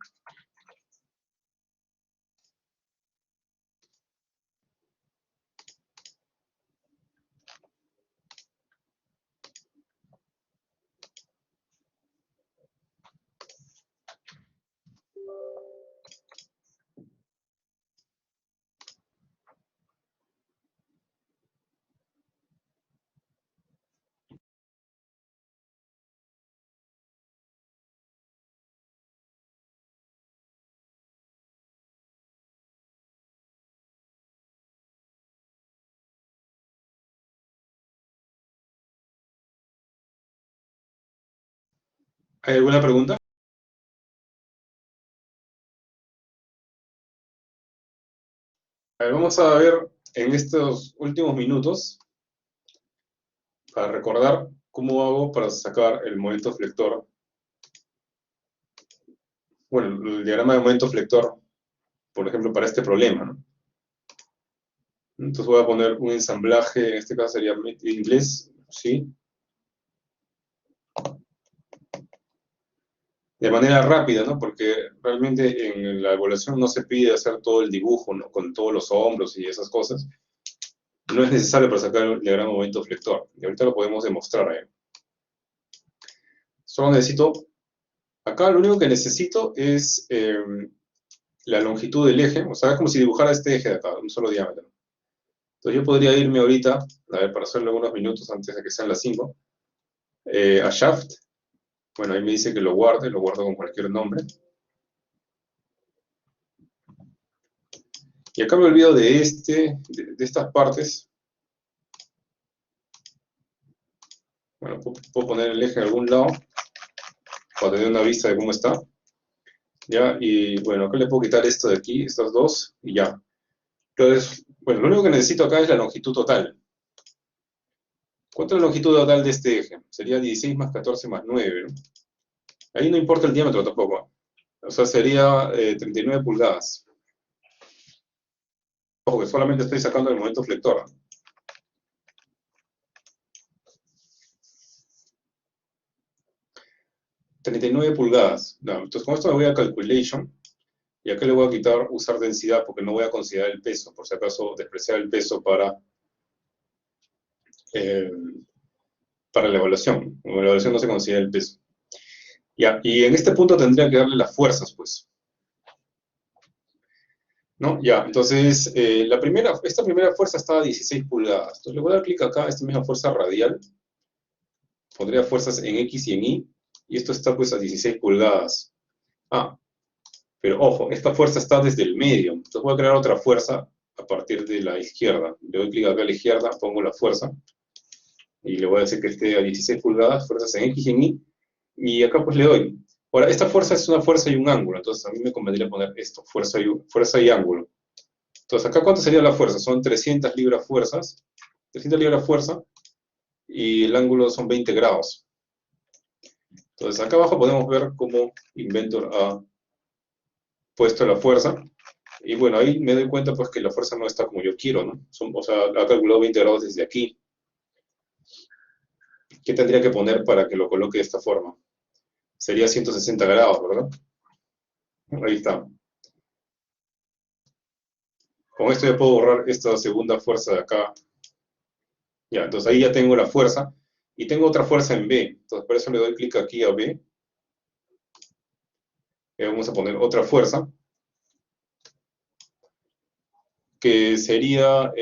¿Hay alguna pregunta? A ver, vamos a ver en estos últimos minutos, para recordar cómo hago para sacar el momento flector. Bueno, el diagrama de momento flector, por ejemplo, para este problema, ¿no? Entonces voy a poner un ensamblaje, en este caso sería inglés, ¿sí? De manera rápida, ¿no? Porque realmente en la evaluación no se pide hacer todo el dibujo, ¿no? Con todos los hombros y esas cosas. No es necesario para sacar el diagrama de momento flector. Y ahorita lo podemos demostrar, ¿eh? Solo necesito, acá lo único que necesito es la longitud del eje, o sea, es como si dibujara este eje de acá, un solo diámetro. Entonces yo podría irme ahorita, a ver, para hacerlo unos minutos antes de que sean las 5, a Shaft. Bueno, ahí me dice que lo guardo con cualquier nombre. Y acá me olvido de estas partes. Bueno, puedo poner el eje en algún lado para tener una vista de cómo está. Ya, y bueno, acá le puedo quitar esto de aquí, estos dos, y ya. Entonces, bueno, lo único que necesito acá es la longitud total. ¿Cuánto es la longitud total de este eje? Sería 16 más 14 más 9, ¿no? Ahí no importa el diámetro tampoco. O sea, sería 39 pulgadas. Ojo, que solamente estoy sacando el momento flector. 39 pulgadas. No, entonces con esto me voy a Calculation. Y acá le voy a quitar usar densidad porque no voy a considerar el peso. Por si acaso despreciar el peso eh, para la evaluación. En la evaluación no se considera el peso. Ya, y en este punto tendría que darle las fuerzas, pues. ¿No? Ya, entonces, esta primera fuerza está a 16 pulgadas. Entonces le voy a dar clic acá, esta misma fuerza radial. Pondría fuerzas en X y en Y. Y esto está pues a 16 pulgadas. Ah, pero ojo, esta fuerza está desde el medio. Entonces voy a crear otra fuerza a partir de la izquierda. Le doy clic acá a la izquierda, pongo la fuerza. Y le voy a decir que esté a 16 pulgadas, fuerzas en X y en Y. Y acá pues le doy. Ahora, esta fuerza es una fuerza y un ángulo. Entonces a mí me convendría poner esto, fuerza y ángulo. Entonces, acá, ¿cuánto sería la fuerza? Son 300 libras fuerzas. 300 libras fuerza. Y el ángulo son 20 grados. Entonces, acá abajo podemos ver cómo Inventor ha puesto la fuerza. Y bueno, ahí me doy cuenta pues que la fuerza no está como yo quiero, ¿no? O sea, ha calculado 20 grados desde aquí. ¿Qué tendría que poner para que lo coloque de esta forma? Sería 160 grados, ¿verdad? Ahí está. Con esto ya puedo borrar esta segunda fuerza de acá. Ya, entonces ahí ya tengo la fuerza. Y tengo otra fuerza en B. Entonces por eso le doy clic aquí a B. Y vamos a poner otra fuerza. Que sería,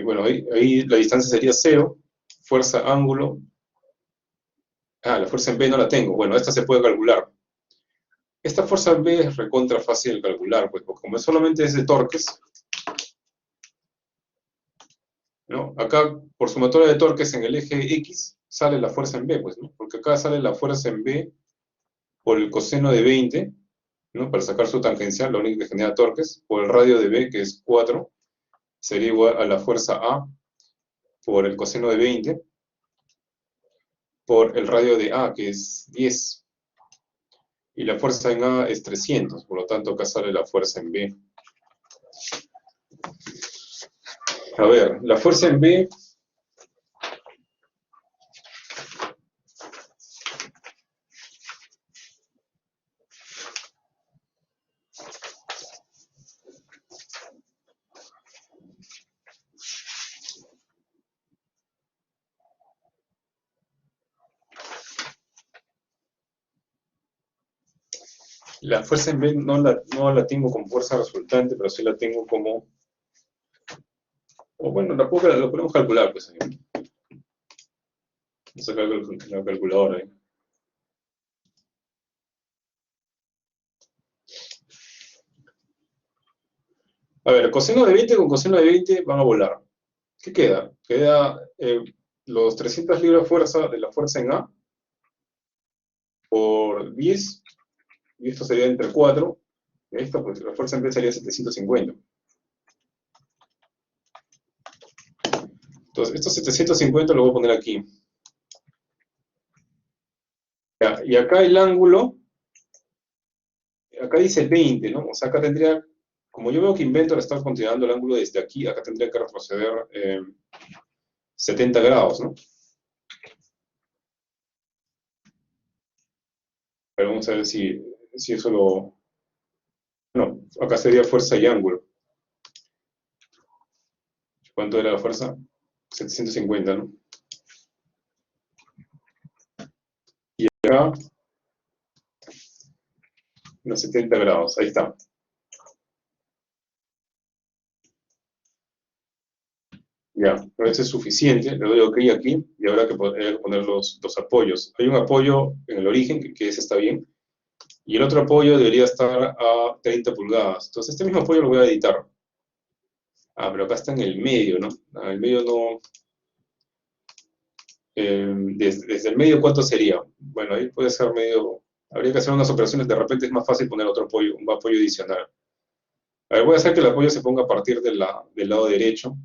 bueno, ahí la distancia sería 0, fuerza ángulo. Ah, la fuerza en B no la tengo. Bueno, esta se puede calcular. Esta fuerza en B es recontra fácil de calcular, pues, porque como solamente es de torques, ¿no? Acá, por sumatoria de torques en el eje X, sale la fuerza en B, pues, ¿no? Porque acá sale la fuerza en B por el coseno de 20, ¿no? Para sacar su tangencial, lo único que genera torques, por el radio de B, que es 4, sería igual a la fuerza A por el coseno de 20, por el radio de A, que es 10. Y la fuerza en A es 300, por lo tanto acá sale la fuerza en B. A ver, la fuerza en B, la fuerza en B no la tengo como fuerza resultante, pero sí la tengo como, o bueno, lo podemos calcular, pues. Vamos a sacar la calculadora ahí. A ver, coseno de 20 con coseno de 20 van a volar. ¿Qué queda? Queda los 300 libras fuerza de la fuerza en A por 10, y esto sería entre 4, y esto, pues la fuerza en B sería 750. Entonces, estos 750 lo voy a poner aquí. Ya, y acá el ángulo, acá dice 20, ¿no? O sea, acá tendría, como yo veo que Inventor está considerando el ángulo desde aquí, acá tendría que retroceder 70 grados, ¿no? Pero vamos a ver si eso lo... No, acá sería fuerza y ángulo. ¿Cuánto era la fuerza? 750, ¿no? Y acá, unos 70 grados, ahí está. Ya, pero eso es suficiente, le doy OK aquí, y ahora que poner los apoyos. Hay un apoyo en el origen, que ese está bien, y el otro apoyo debería estar a 30 pulgadas. Entonces este mismo apoyo lo voy a editar. Ah, pero acá está en el medio, ¿no? Ah, el medio no... desde el medio, ¿cuánto sería? Bueno, ahí puede ser medio, habría que hacer unas operaciones, de repente es más fácil poner otro apoyo, un apoyo adicional. A ver, voy a hacer que el apoyo se ponga a partir del lado derecho,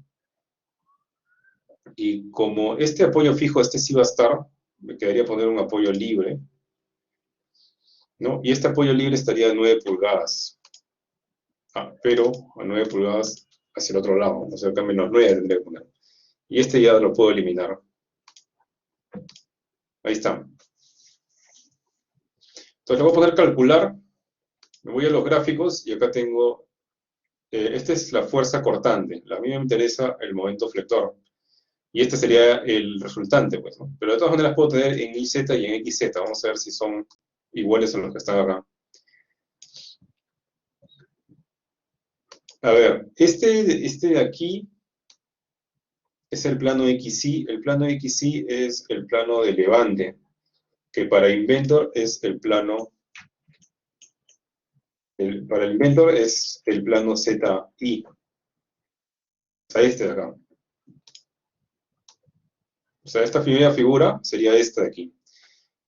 y como este apoyo fijo, este sí va a estar, me quedaría poner un apoyo libre, ¿no? Y este apoyo libre estaría a 9 pulgadas, pero a 9 pulgadas hacia el otro lado, o sea, acá menos 9 tendría que poner. Y este ya lo puedo eliminar. Ahí está. Entonces le voy a poner calcular, me voy a los gráficos y acá tengo, esta es la fuerza cortante, a mí me interesa el momento flector. Y este sería el resultante, pues, ¿no? Pero de todas maneras puedo tener en YZ y en XZ, vamos a ver si son iguales a los que están acá. A ver, este de aquí es el plano XY, el plano XY es el plano de levante, que para Inventor es el plano, para el Inventor es el plano ZI, o sea, este de acá. O sea, esta primera figura sería esta de aquí.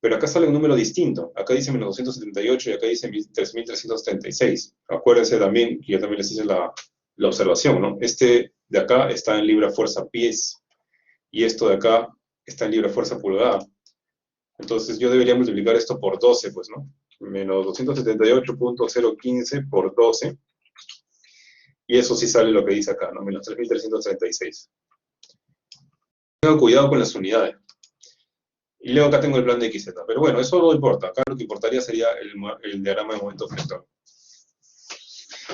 Pero acá sale un número distinto. Acá dice menos 278 y acá dice 3336. Acuérdense también, que yo también les hice la observación, ¿no? Este de acá está en libra fuerza pies y esto de acá está en libra fuerza pulgada. Entonces yo debería multiplicar esto por 12, pues, ¿no? Menos 278.015 por 12. Y eso sí sale lo que dice acá, ¿no? Menos 3336. Tengan cuidado con las unidades. Y luego acá tengo el plan de XZ. Pero bueno, eso no importa. Acá lo que importaría sería el diagrama de momento flector.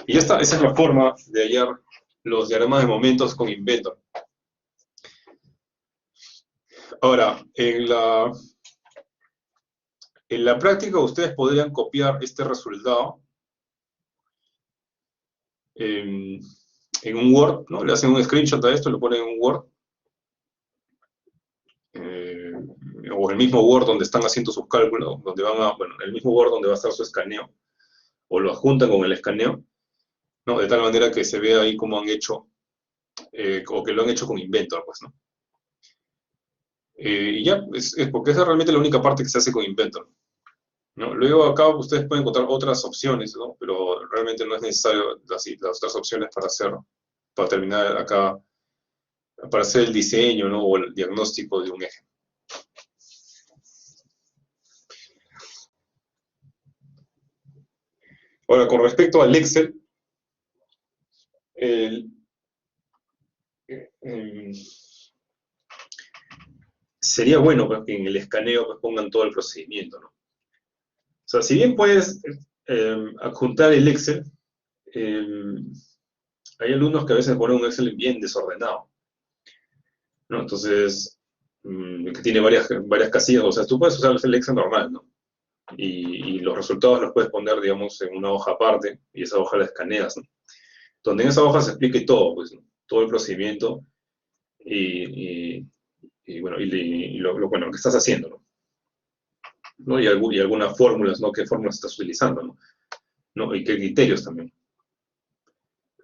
Y ya está, esa es la forma de hallar los diagramas de momentos con Inventor. Ahora, en la práctica ustedes podrían copiar este resultado en un Word, ¿no? Le hacen un screenshot a esto, lo ponen en un Word, o el mismo Word donde están haciendo sus cálculos, donde van a, bueno, el mismo Word donde va a estar su escaneo, o lo adjuntan con el escaneo, ¿no? De tal manera que se vea ahí cómo han hecho, o que lo han hecho con Inventor, pues, ¿no? Y ya, es porque esa es realmente la única parte que se hace con Inventor, ¿no? Luego acá ustedes pueden encontrar otras opciones, ¿no? Pero realmente no es necesario las otras opciones para terminar acá, para hacer el diseño, ¿no? O el diagnóstico de un eje. Ahora, con respecto al Excel, el, eh, sería bueno pues, que en el escaneo pues, pongan todo el procedimiento, ¿no? O sea, si bien puedes adjuntar el Excel, eh, hay alumnos que a veces ponen un Excel bien desordenado, ¿no? Entonces, que tiene varias casillas, o sea, tú puedes usar el Excel normal, ¿no? Y los resultados los puedes poner, digamos, en una hoja aparte, y esa hoja la escaneas, ¿no? Donde en esa hoja se explique todo, pues, ¿no? Todo el procedimiento y, y bueno, bueno, que estás haciendo, ¿no? ¿No? Y algunas fórmulas, ¿no? ¿Qué fórmulas estás utilizando, ¿no? ¿No? Y qué criterios también.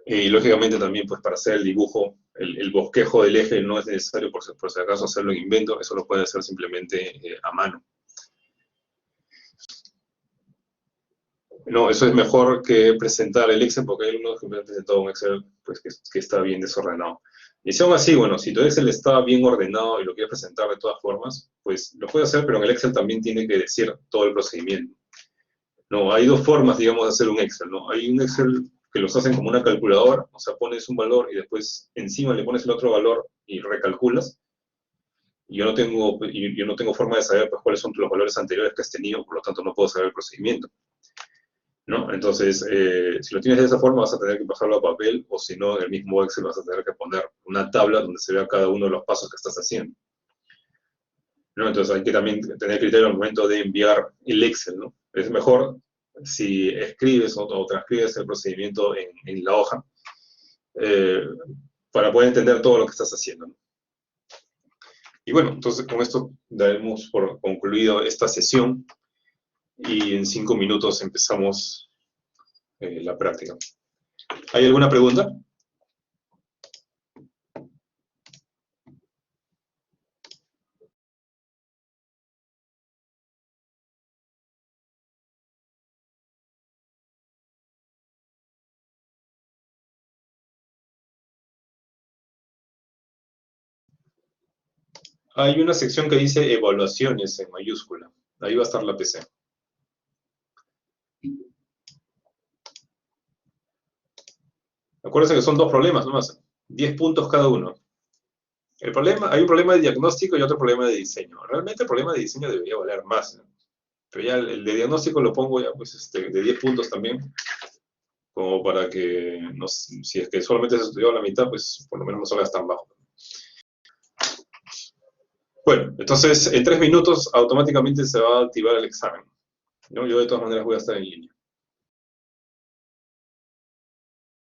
Y lógicamente también, pues para hacer el dibujo, el bosquejo del eje no es necesario por si acaso hacerlo en Inventor, eso lo pueden hacer simplemente a mano. No, eso es mejor que presentar el Excel porque hay unos que me han presentado un Excel pues, que está bien desordenado. Y si aún así, bueno, si tu Excel está bien ordenado y lo quieres presentar de todas formas, pues lo puedes hacer, pero en el Excel también tiene que decir todo el procedimiento. No, hay dos formas, digamos, de hacer un Excel, ¿no? Hay un Excel que los hacen como una calculadora, o sea, pones un valor y después encima le pones el otro valor y recalculas. Y yo no tengo forma de saber pues, cuáles son los valores anteriores que has tenido, por lo tanto no puedo saber el procedimiento, ¿no? Entonces, si lo tienes de esa forma vas a tener que pasarlo a papel, o si no, en el mismo Excel vas a tener que poner una tabla donde se vea cada uno de los pasos que estás haciendo, ¿no? Entonces hay que también tener criterio al momento de enviar el Excel, ¿no? Es mejor si escribes o transcribes el procedimiento en la hoja eh, para poder entender todo lo que estás haciendo, ¿no? Y bueno, entonces con esto daremos por concluido esta sesión y en 5 minutos empezamos la práctica. ¿Hay alguna pregunta? Hay una sección que dice evaluaciones en mayúscula. Ahí va a estar la PC. Acuérdense que son dos problemas nomás. 10 puntos cada uno. Hay un problema de diagnóstico y otro problema de diseño. Realmente el problema de diseño debería valer más, ¿no? Pero ya el de diagnóstico lo pongo ya, pues, de 10 puntos también, como para que, no, si es que solamente se estudió la mitad, pues por lo menos no salgas tan bajo. Bueno, entonces en 3 minutos automáticamente se va a activar el examen, ¿no? Yo de todas maneras voy a estar en línea.